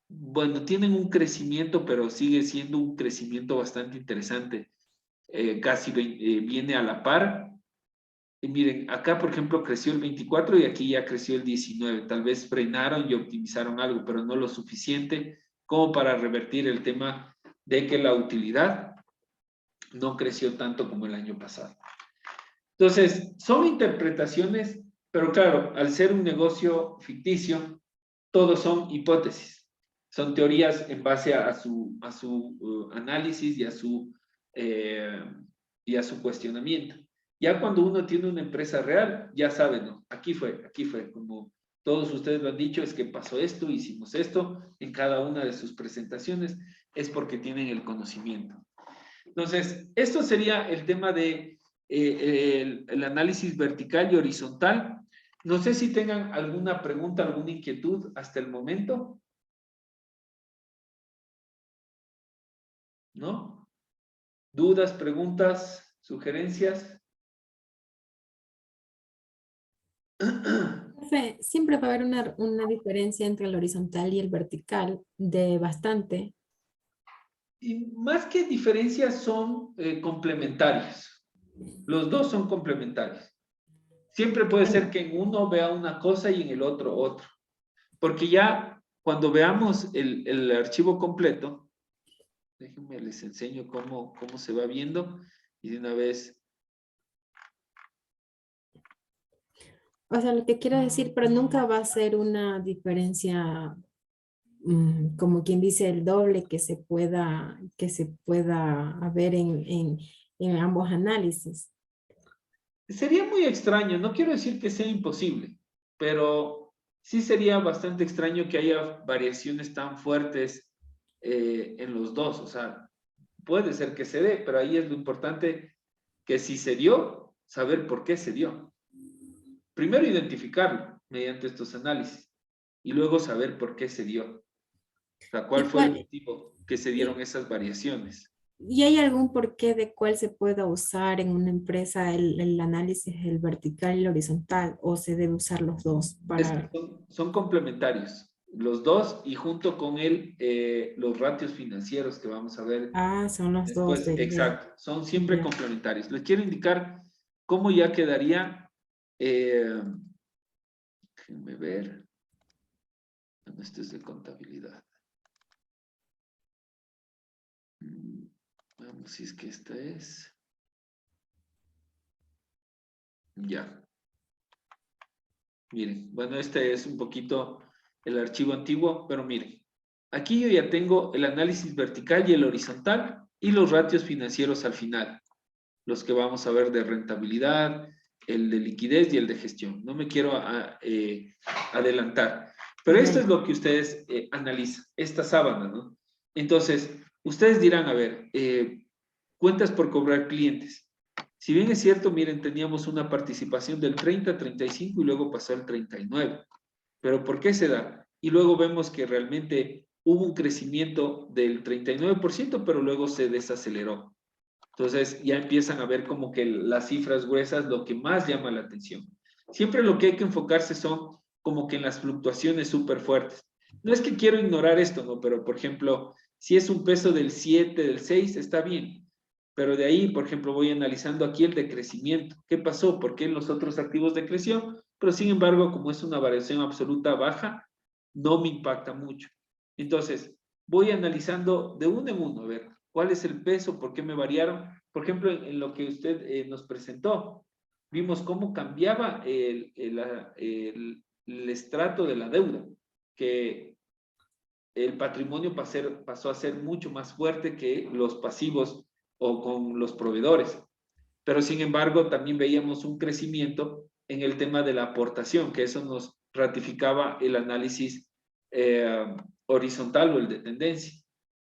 Bueno, tienen un crecimiento, pero sigue siendo un crecimiento bastante interesante. Casi viene a la par. Y miren, acá por ejemplo creció el 24 y aquí ya creció el 19. Tal vez frenaron y optimizaron algo, pero no lo suficiente como para revertir el tema de que la utilidad no creció tanto como el año pasado. Entonces, son interpretaciones, pero claro, al ser un negocio ficticio, todos son hipótesis. Son teorías en base a su análisis y a su cuestionamiento. Ya cuando uno tiene una empresa real, ya saben, ¿no? Aquí fue, como todos ustedes lo han dicho, es que pasó esto, hicimos esto, en cada una de sus presentaciones, es porque tienen el conocimiento. Entonces, esto sería el tema de el análisis vertical y horizontal. No sé si tengan alguna pregunta, alguna inquietud hasta el momento. ¿No? ¿Dudas, preguntas, sugerencias? Profe, siempre va a haber una diferencia entre el horizontal y el vertical de bastante. Y más que diferencias son complementarios. Los dos son complementarios. Siempre puede ser que en uno vea una cosa y en el otro otro. Porque ya cuando veamos el archivo completo, Déjenme les enseño cómo se va viendo y de una vez. O sea, lo que quiero decir, pero nunca va a ser una diferencia, como quien dice, el doble que se pueda ver en ambos análisis. Sería muy extraño, no quiero decir que sea imposible, pero sí sería bastante extraño que haya variaciones tan fuertes en los dos. O sea, puede ser que se dé, pero ahí es lo importante que si se dio, saber por qué se dio. Primero identificarlo mediante estos análisis y luego saber por qué se dio. O sea, cuál ¿Y fue el cuál, motivo que se dieron y, esas variaciones. y hay algún porqué de cuál se pueda usar en una empresa el análisis, el vertical y el horizontal, o se debe usar los dos Es que para... son complementarios, los dos, y junto con él, los ratios financieros que vamos a ver Ah, son los dos después. Exacto, son siempre ya. complementarios. Les quiero indicar cómo ya quedaría. Déjenme ver. Bueno, este es de contabilidad. Vamos, si es que esta es. Ya. Miren, bueno, este es un poquito el archivo antiguo, pero miren, aquí yo ya tengo el análisis vertical y el horizontal y los ratios financieros al final, los que vamos a ver de rentabilidad, el de liquidez y el de gestión. No me quiero adelantar, pero Ya, esto es lo que ustedes analizan, esta sábana, ¿no? Entonces, ustedes dirán, a ver, cuentas por cobrar clientes. Si bien es cierto, miren, teníamos una participación del 30, 35 y luego pasó al 39. ¿Pero por qué se da? Y luego vemos que realmente hubo un crecimiento del 39%, pero luego se desaceleró. Entonces ya empiezan a ver como que las cifras gruesas lo que más llama la atención. Siempre lo que hay que enfocarse son como que en las fluctuaciones súper fuertes. No es que quiero ignorar esto, ¿no? Pero por ejemplo, si es un peso del 7, del 6, está bien. Pero de ahí, por ejemplo, voy analizando aquí el decrecimiento. ¿Qué pasó? ¿Por qué los otros activos decreció? Pero sin embargo, como es una variación absoluta baja, no me impacta mucho. Entonces, voy analizando de uno en uno, a ver, ¿cuál es el peso? ¿Por qué me variaron? Por ejemplo, en lo que usted nos presentó, vimos cómo cambiaba el estrato de la deuda, que el patrimonio pasó a ser mucho más fuerte que los pasivos o con los proveedores. Pero sin embargo, también veíamos un crecimiento en el tema de la aportación, que eso nos ratificaba el análisis horizontal o el de tendencia.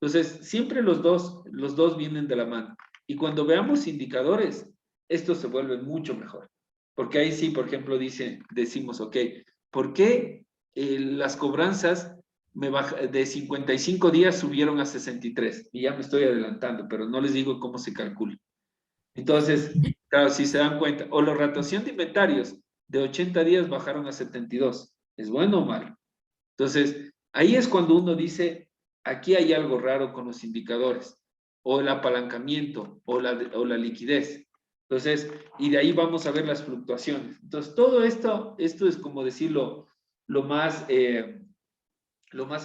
Entonces, siempre los dos vienen de la mano. Y cuando veamos indicadores, esto se vuelve mucho mejor. Porque ahí sí, por ejemplo, decimos, ok, ¿por qué las cobranzas de 55 días subieron a 63? Y ya me estoy adelantando, pero no les digo cómo se calcula. Entonces, claro, si se dan cuenta, o la rotación de inventarios de 80 días bajaron a 72. ¿Es bueno o malo? Entonces, ahí es cuando uno dice, aquí hay algo raro con los indicadores, o el apalancamiento, o la liquidez. Entonces, y de ahí vamos a ver las fluctuaciones. Entonces, todo esto es como decirlo, lo más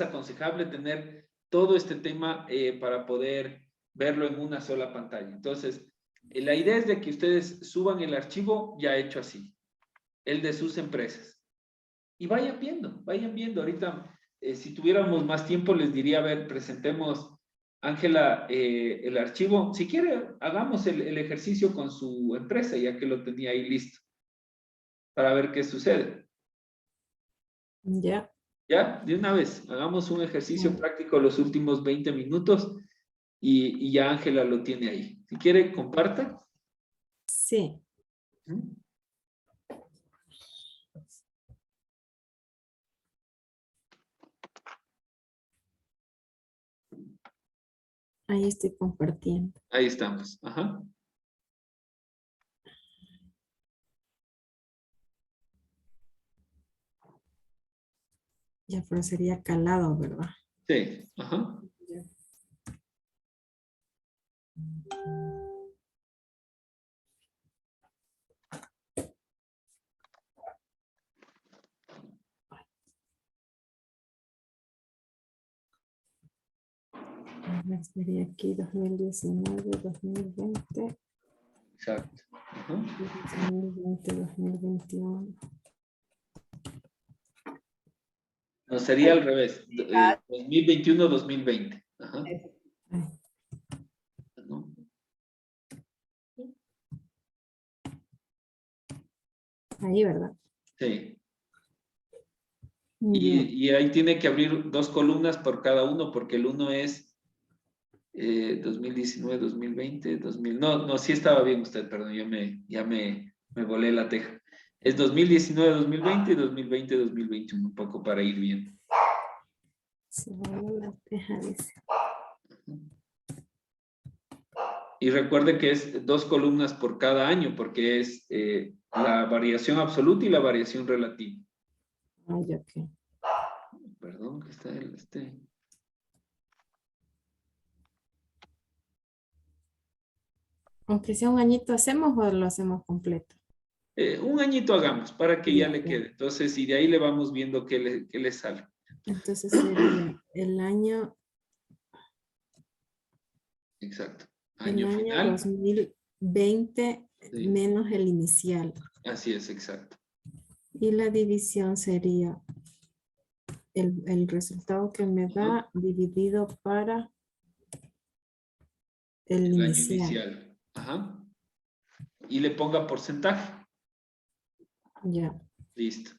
aconsejable, tener todo este tema para poder verlo en una sola pantalla. Entonces, la idea es de que ustedes suban el archivo ya hecho así, el de sus empresas. Y vayan viendo. Ahorita, si tuviéramos más tiempo, les diría, a ver, presentemos, Ángela, el archivo. Si quiere, hagamos el ejercicio con su empresa, ya que lo tenía ahí listo, para ver qué sucede. ya. Ya, de una vez, hagamos un ejercicio Bueno, práctico los últimos 20 minutos y ya Ángela lo tiene ahí. Si quiere, comparta. sí, ¿Mm? ahí estoy compartiendo. Ahí estamos. Ajá. Ya, pero sería calado, ¿verdad? Sí. Ajá. Ya. Sería aquí 2019, 2020, Exacto. Ajá. 2020, 2021. No, sería al revés. 2021-2020. Ajá. Ay, ¿No? ahí, ¿verdad? Sí. Ya. Y ahí tiene que abrir 2 columnas por cada uno, porque el uno es 2019, 2020, 2000. No, sí estaba bien usted, perdón, ya me volé la teja. Es 2019, 2020 y 2020, 2021, un poco para ir bien. Se volvió la teja, dice. Y recuerde que es 2 columnas por cada año, porque es la variación absoluta y la variación relativa. Ay, ok. Perdón, que está Aunque sea un añito, ¿hacemos o lo hacemos completo? Un añito hagamos para que ya Ya, le ya. quede. Entonces, y de ahí le vamos viendo qué le sale. Entonces sería Exacto. el Año año final. 2020 Sí, menos el inicial. así es, exacto. Y la división sería el resultado que me Ajá. da dividido para el El año inicial. inicial. Ajá. Y le ponga porcentaje. Ya. Listo.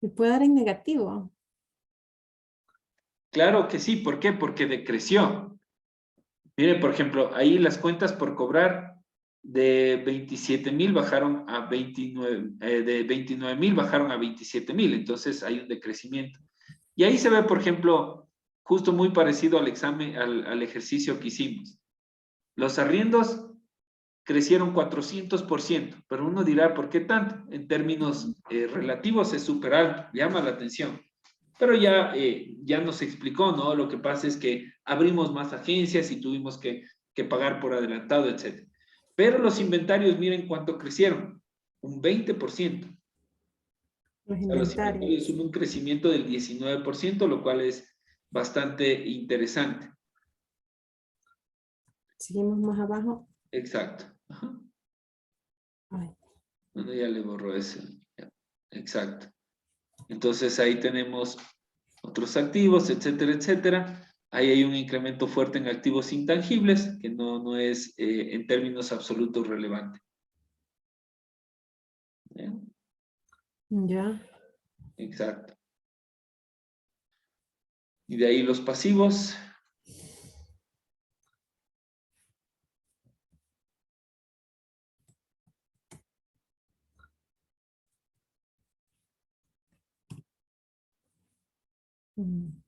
¿Me puede dar en negativo? Claro que sí. ¿Por qué? Porque decreció. Mire, por ejemplo, ahí las cuentas por cobrar de 27,000 bajaron a 29, de 29,000 bajaron a 27,000. Entonces hay un decrecimiento. Y ahí se ve, por ejemplo, justo muy parecido al examen, al ejercicio que hicimos. Los arriendos crecieron 400%, pero uno dirá, ¿por qué tanto? En términos relativos es súper alto, llama la atención. Pero ya nos explicó, ¿no? Lo que pasa es que abrimos más agencias y tuvimos que pagar por adelantado, etc. Pero los inventarios, miren cuánto crecieron, un 20%. Los O sea, los inventarios inventarios. hubo un crecimiento del 19%, lo cual es bastante interesante. Seguimos más abajo. Exacto. Ajá. Ay, Bueno, ya le borró ese. Ya. Exacto. Entonces ahí tenemos otros activos, etcétera, etcétera. Ahí hay un incremento fuerte en activos intangibles, que no es en términos absolutos relevante. ¿Bien? ya. Exacto. Y de ahí los pasivos. Mm.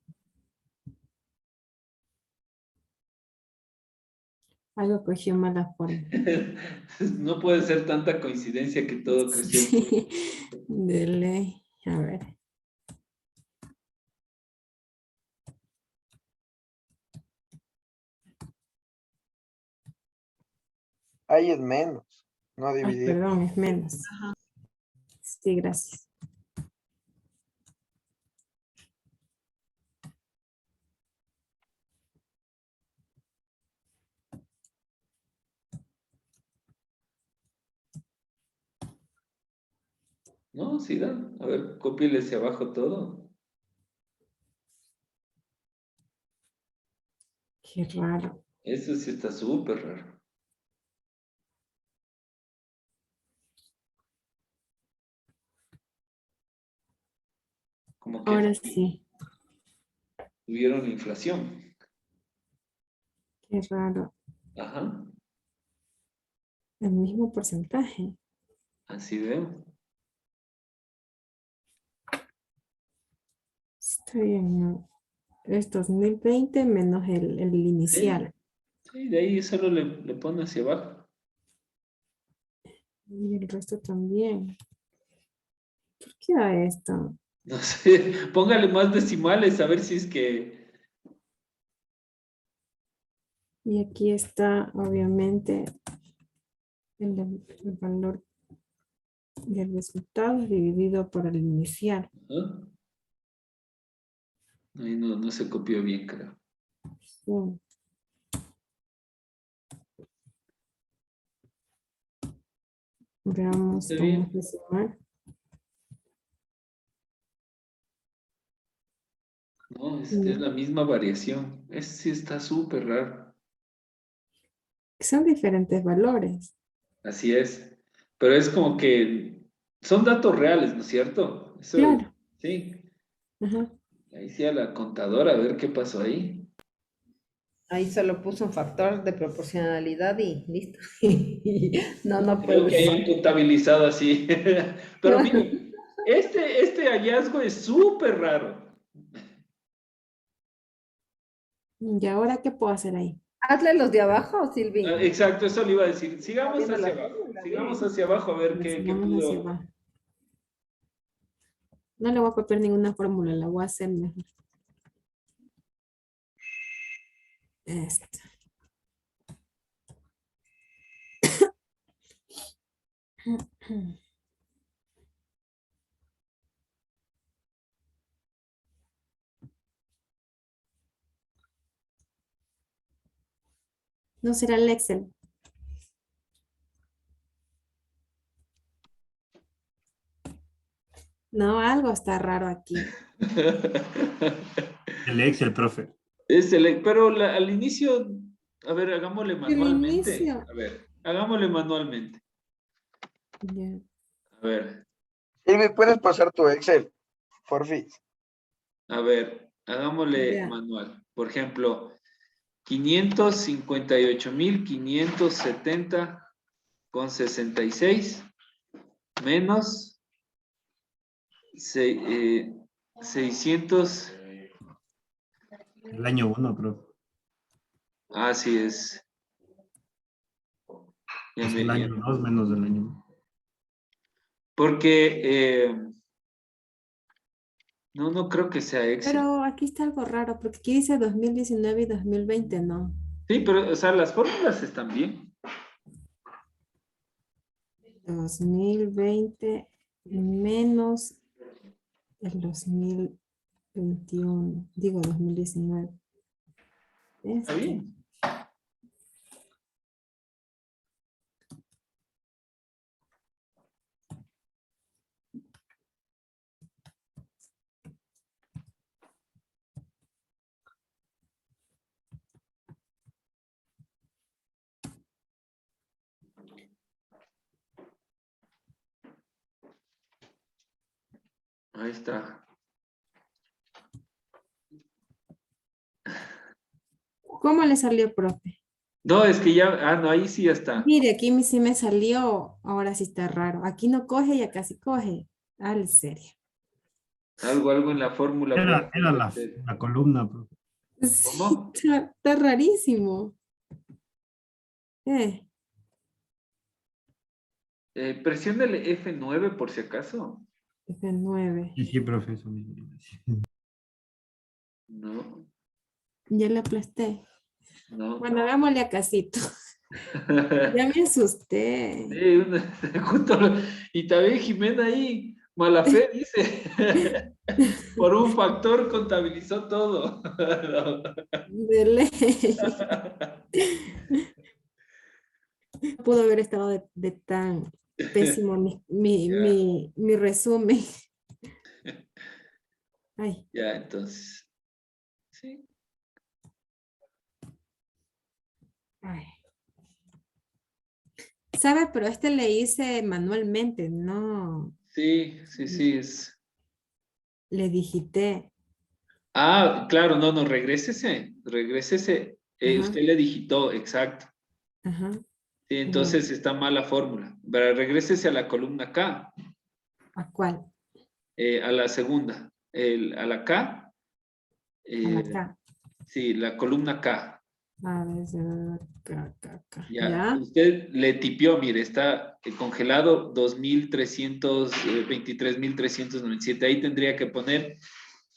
Algo cogió mala forma. No puede ser tanta coincidencia que todo creció. Sí, de ley. A ver. Ahí es menos, no Ay, dividir. perdón, es menos. Sí, gracias. No, sí da. A ver, cópiele hacia abajo todo. Qué raro. Eso sí está súper raro. Como Ahora que sí. tuvieron inflación. Qué raro. Ajá, El mismo porcentaje. así veo. Está bien, ¿no? Es 2020 menos el Sí, inicial. sí, de ahí solo le pone hacia abajo. Y el resto también. ¿Por qué da esto? No sé, póngale más decimales a ver si es que... Y aquí está, obviamente, el valor del resultado dividido por el inicial. ¿Ah? Ahí no se copió bien, creo. Sí. Veamos Está cómo bien. se sumar. No, es la misma variación. Sí está súper raro. Son diferentes valores. Así es. Pero es como que son datos reales, ¿no es cierto? Eso, Claro. sí. Ajá. Ahí sí a la contadora, a ver qué pasó ahí. Ahí solo puso un factor de proporcionalidad y listo. No Creo puede que hayan ser. contabilizado así. Pero miren, este hallazgo es súper raro. ¿Y ahora qué puedo hacer ahí? Hazle los de abajo, Silvi. Exacto, eso le iba a decir. Está Sigamos viendo hacia la abajo. fórmula, Sigamos bien. hacia abajo a ver qué Sigamos hacia pudo. abajo. No le voy a copiar ninguna fórmula, la voy a hacer mejor. Esta. No será el Excel. No, algo está raro aquí. El Excel, profe. Pero al inicio, a ver, hagámosle El manualmente. inicio. A ver, hagámosle manualmente. Ya. A ver, Silvi, ¿puedes pasar tu Excel? Porfis. a ver, hagámosle Ya. manual. Por ejemplo, 558.570,66 menos 600. El año 1, profe. Así es. Ya Es el año 2 menos del año 1. porque no creo que sea Excel. Pero aquí está algo raro, porque aquí dice 2019 y 2020, ¿no? Sí, pero, o sea, las fórmulas están bien. 2020 menos el 2021, digo 2019. Está Este. bien. Ahí está. ¿Cómo le salió, profe? No, es que ya, no, ahí sí ya está. Mire, aquí sí me salió, ahora sí está raro. Aquí no coge y acá sí coge. Al serio. Algo en la fórmula Era, puede la, ser. la columna, profe. Sí, ¿Cómo? está rarísimo. Eh, Presiónale F9 por si acaso. F9. Sí, sí, profe, eso mismo. No, Ya le aplasté. no. Bueno, hagámosle a casito. Ya me asusté. Sí, justo, y también Jimena ahí, mala fe, dice. Por un factor contabilizó todo. De ley. Pudo haber estado de tan pésimo Ya, mi resumen. Ay, ya, entonces. Sí. ay. ¿Sabe? Pero este le hice manualmente, no Sí, es. le digité. Claro, no, regrésese. Ajá, Usted le digitó, exacto. ajá. Sí, Ya. entonces está mal la fórmula. Pero regrésese a la columna K, ¿A cuál? a la segunda. A la K, A la eh, K. sí, la columna K. A ver, acá. Ya, ¿Ya? usted le tipió, mire, está congelado 23.397. Ahí tendría que poner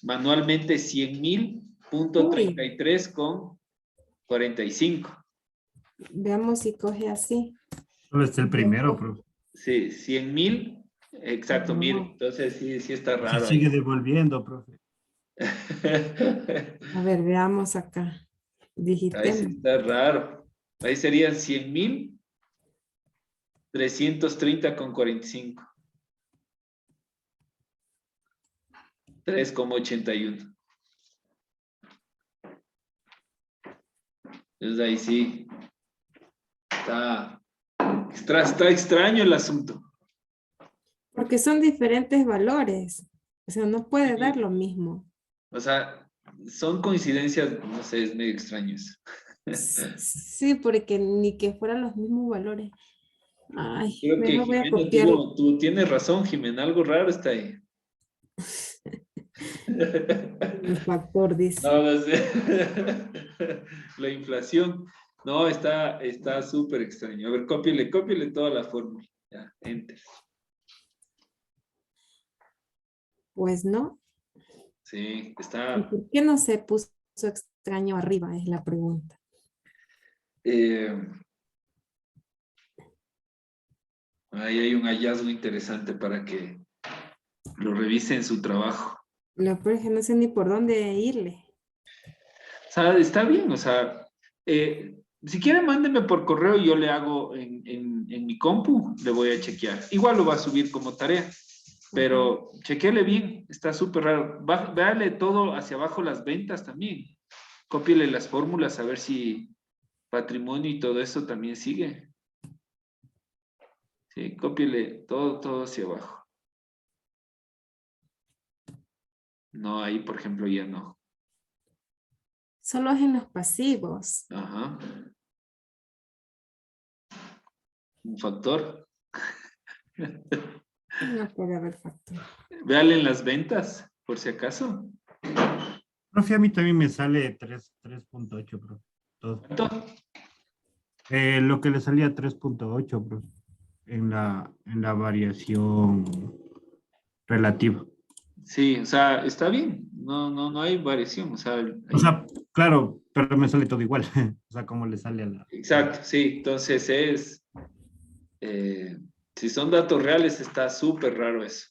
manualmente 100.000.33 Uy, con 45. veamos si coge así. Solo es el primero, profe. Sí, 100,000. Exacto, No. 1000. Entonces sí está Se raro sigue ahí. devolviendo, profe. A ver, veamos acá. Ahí sí Digitemos. está raro. Ahí serían 100,000, 330,45. 3,81. Entonces ahí sí. Está extraño el asunto. Porque son diferentes valores. O sea, no puede dar lo mismo. O sea, son coincidencias, no sé, es medio extraño eso. Sí, porque ni que fueran los mismos valores. Ay, Creo que mejor voy a Jimena copiar. tú tienes razón, Jimena, algo raro está ahí. El factor, dice. No, no sé. La inflación. No, está súper extraño. A ver, cópiele toda la fórmula. Ya, enter. Pues no. Sí, ¿Y está. por qué no se puso extraño arriba? Es la pregunta. eh, Ahí hay un hallazgo interesante para que lo revise en su trabajo. Lo peor es que no sé ni por dónde irle. O sea, está bien, o sea, si quiere mándeme por correo y yo le hago en mi compu, le voy a chequear. Igual lo va a subir como tarea, pero chequeele bien, está súper raro. Véale todo hacia abajo las ventas también. Cópiele las fórmulas a ver si patrimonio y todo eso también sigue. Sí, cópiele todo hacia abajo. No, ahí por ejemplo ya no. Solo es en los pasivos. Ajá. Un factor. No puede haber factor. Véale en las ventas, por si acaso. Profe, a mí también me sale 3.8, profe. Todo. ¿Cuánto? Lo que le salía 3.8, profe, en la variación relativa. Sí, o sea, está bien. No hay variación. O sea, O sea, claro, pero me sale todo igual. O sea, como le sale a la... exacto, sí. Entonces si son datos reales, está súper raro eso.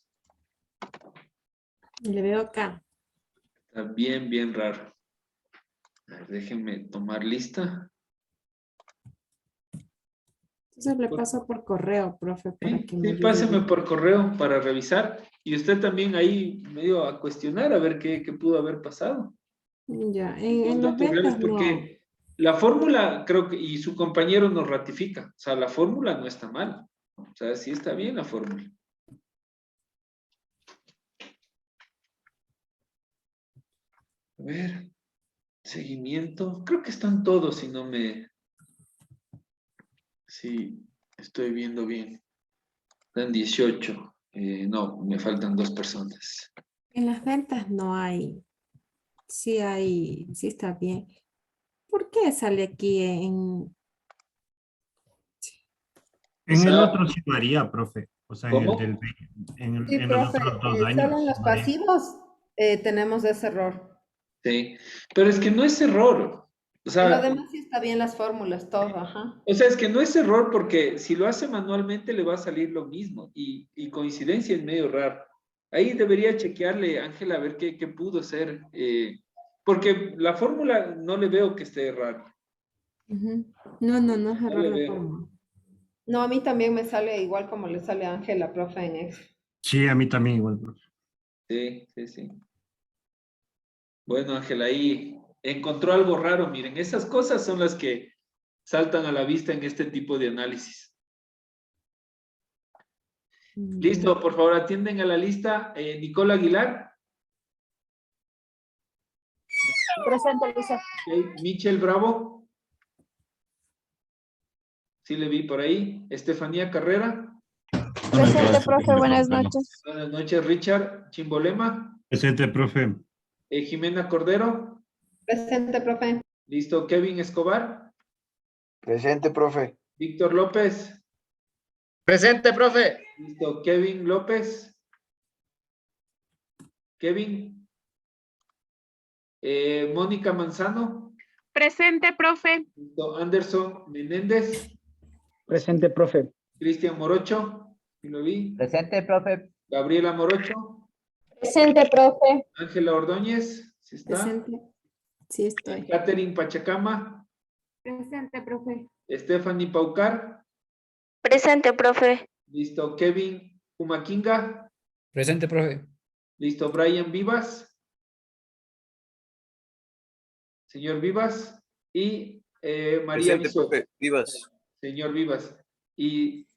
Le veo acá. Está bien raro. A ver, déjenme tomar lista. Entonces le paso por correo, profe, para Sí, que me sí, ayude páseme bien. por correo para revisar. Y usted también ahí medio a cuestionar a ver qué pudo haber pasado. Ya, Si son en las datos reales, ventas no. porque la fórmula, creo que, y su compañero nos ratifica, o sea, la fórmula no está mal, o sea, sí está bien la fórmula. A ver, seguimiento, creo que están todos, si no sí, estoy viendo bien. Están 18, no, me faltan 2 personas. En las ventas no hay. Sí hay, sí está bien. ¿Por qué sale aquí O En el sea, otro sí varía, profe. O sea, en el ¿cómo? del, Sí, en los profe, otros 2 solo en años los varía. pasivos tenemos ese error. Sí, pero es que no es error, o En lo sea, demás sí está bien las fórmulas, todo, ajá. es que no es error porque si lo hace manualmente le va a salir lo mismo y coincidencia es medio raro. Ahí debería chequearle, Ángela, a ver qué pudo ser, porque la fórmula no le veo que esté raro, Ujú. No es no error le la veo. fórmula. No, a mí también me sale igual como le sale a Ángela, profe, en Excel. Sí, a mí también igual, profe. Sí. Bueno, Ángela, ahí encontró algo raro, miren, esas cosas son las que saltan a la vista en este tipo de análisis. Ya. Listo, por favor, atienden a la lista. Nicole Aguilar. Presente, Luisa. Ok, Michel Bravo. Sí le vi por ahí. Estefanía Carrera. Presente, profe, buenas noches. Buenas noches, Richard Chimbolema. Presente, profe. Jimena Cordero. Presente, profe. Listo, Kevin Escobar. Presente, profe. Víctor López. Presente, profe. Listo, Kevin López. Kevin. Mónica Manzano. Presente, profe. Listo, Anderson Menéndez. Presente, profe. Cristian Morocho, ¿sí lo vi? Presente, profe. Gabriela Morocho, Presente, profe. Ángela Ordóñez, ¿sí está? Presente. Sí, estoy. Catherine Pachacama, Presente, profe. Stephanie Paucar, Presente, profe. listo, Kevin Humaquinga, Presente, profe. listo, Brian Vivas, señor Vivas, y María Presente, Bisuete. profe. Vivas. Señor Vivas. Y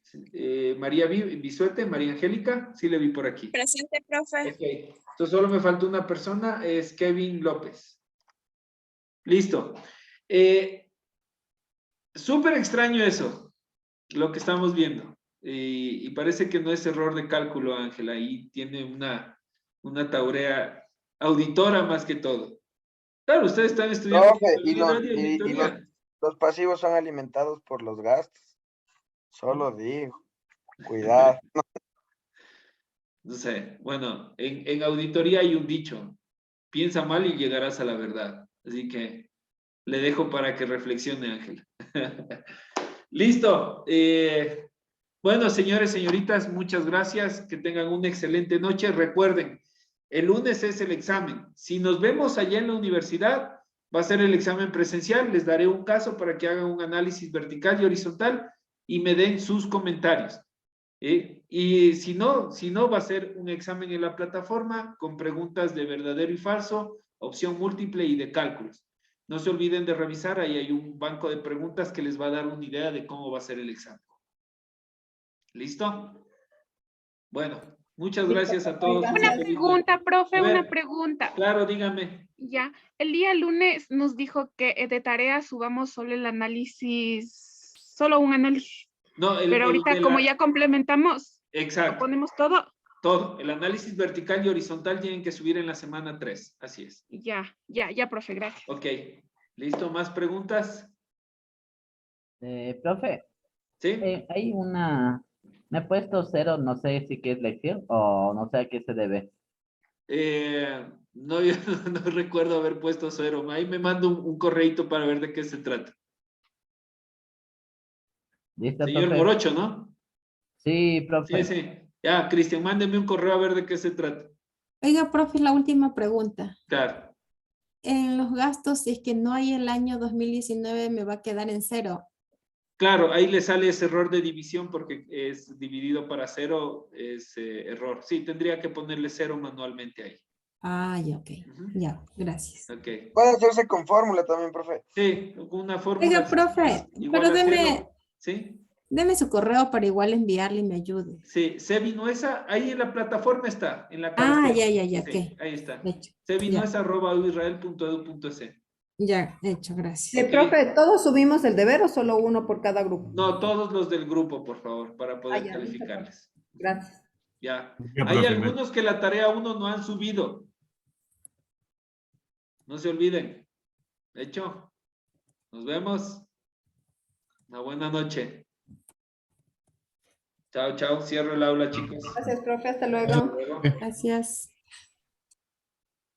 María Bisuete, María Angélica, sí le vi por aquí. Presente, profe. Ok, entonces solo me falta una persona, es Kevin López. Listo. Súper extraño eso, lo que estamos viendo. Y parece que no es error de cálculo, Ángela, ahí tiene una taurea auditora más que todo. Claro, ustedes están estudiando Profe, y contabilidad y auditoría. los pasivos son alimentados por los gastos. Solo digo, cuidado. No sé, bueno, en auditoría hay un dicho, piensa mal y llegarás a la verdad. Así que le dejo para que reflexione, Ángela. Listo. Bueno, señores, señoritas, muchas gracias. Que tengan una excelente noche. Recuerden, el lunes es el examen. Si nos vemos allá en la universidad, va a ser el examen presencial. Les daré un caso para que hagan un análisis vertical y horizontal y me den sus comentarios. Y si no, va a ser un examen en la plataforma con preguntas de verdadero y falso, opción múltiple y de cálculos. No se olviden de revisar, ahí hay un banco de preguntas que les va a dar una idea de cómo va a ser el examen. ¿Listo? Bueno, muchas gracias a todos. Una Pregunta, profe, A ver. una pregunta. Claro, dígame. Ya, el día lunes nos dijo que de tarea subamos solo el análisis, solo un análisis. No, Pero ahorita como ya complementamos, lo Exacto, ponemos todo. todo. El análisis vertical y horizontal tienen que subir en la semana 3. Así es. Ya, profe, gracias. Ok. ¿Listo? ¿Más preguntas? Profe, ¿Sí? hay una... Me he puesto 0, no sé si qué es lección o no sé a qué se debe. No, yo no recuerdo haber puesto 0. Ahí me mando un correíto para ver de qué se trata. ¿Listo, Señor profe? Morocho, ¿no? Sí, profe. Sí, sí. Ya, Cristian, mándeme un correo a ver de qué se trata. Oiga, profe, la última pregunta. Claro. En los gastos, si es que no hay el año 2019, me va a quedar en 0. Claro, ahí le sale ese error de división porque es dividido para 0, es error. Sí, tendría que ponerle 0 manualmente ahí. Ah, ya, ok. Ujú. Ya, gracias. Ok. Puede hacerse con fórmula también, profe. Sí, una fórmula. Oiga, profe, igual pero a deme 0. ¿Sí? Deme su correo para igual enviarle y me ayude. Sí, Sevinuesa, ahí en la plataforma está, en la Ah, cabecera. ya, Sí, ok. ahí está. Hecho. Sevinuesa@uisrael.edu.es. Ya, hecho, gracias. Ok. Profe, ¿todos subimos el deber o solo uno por cada grupo? No, todos los del grupo, por favor, para poder ya, listo, calificarles. Gracias. Ya. Ya, Hay profe, algunos que la tarea 1 no han subido. No se olviden. Hecho. Nos vemos. Una buena noche. Chao, chao. Cierro el aula, chicos. Gracias, profe. Hasta luego. Hasta luego. Gracias.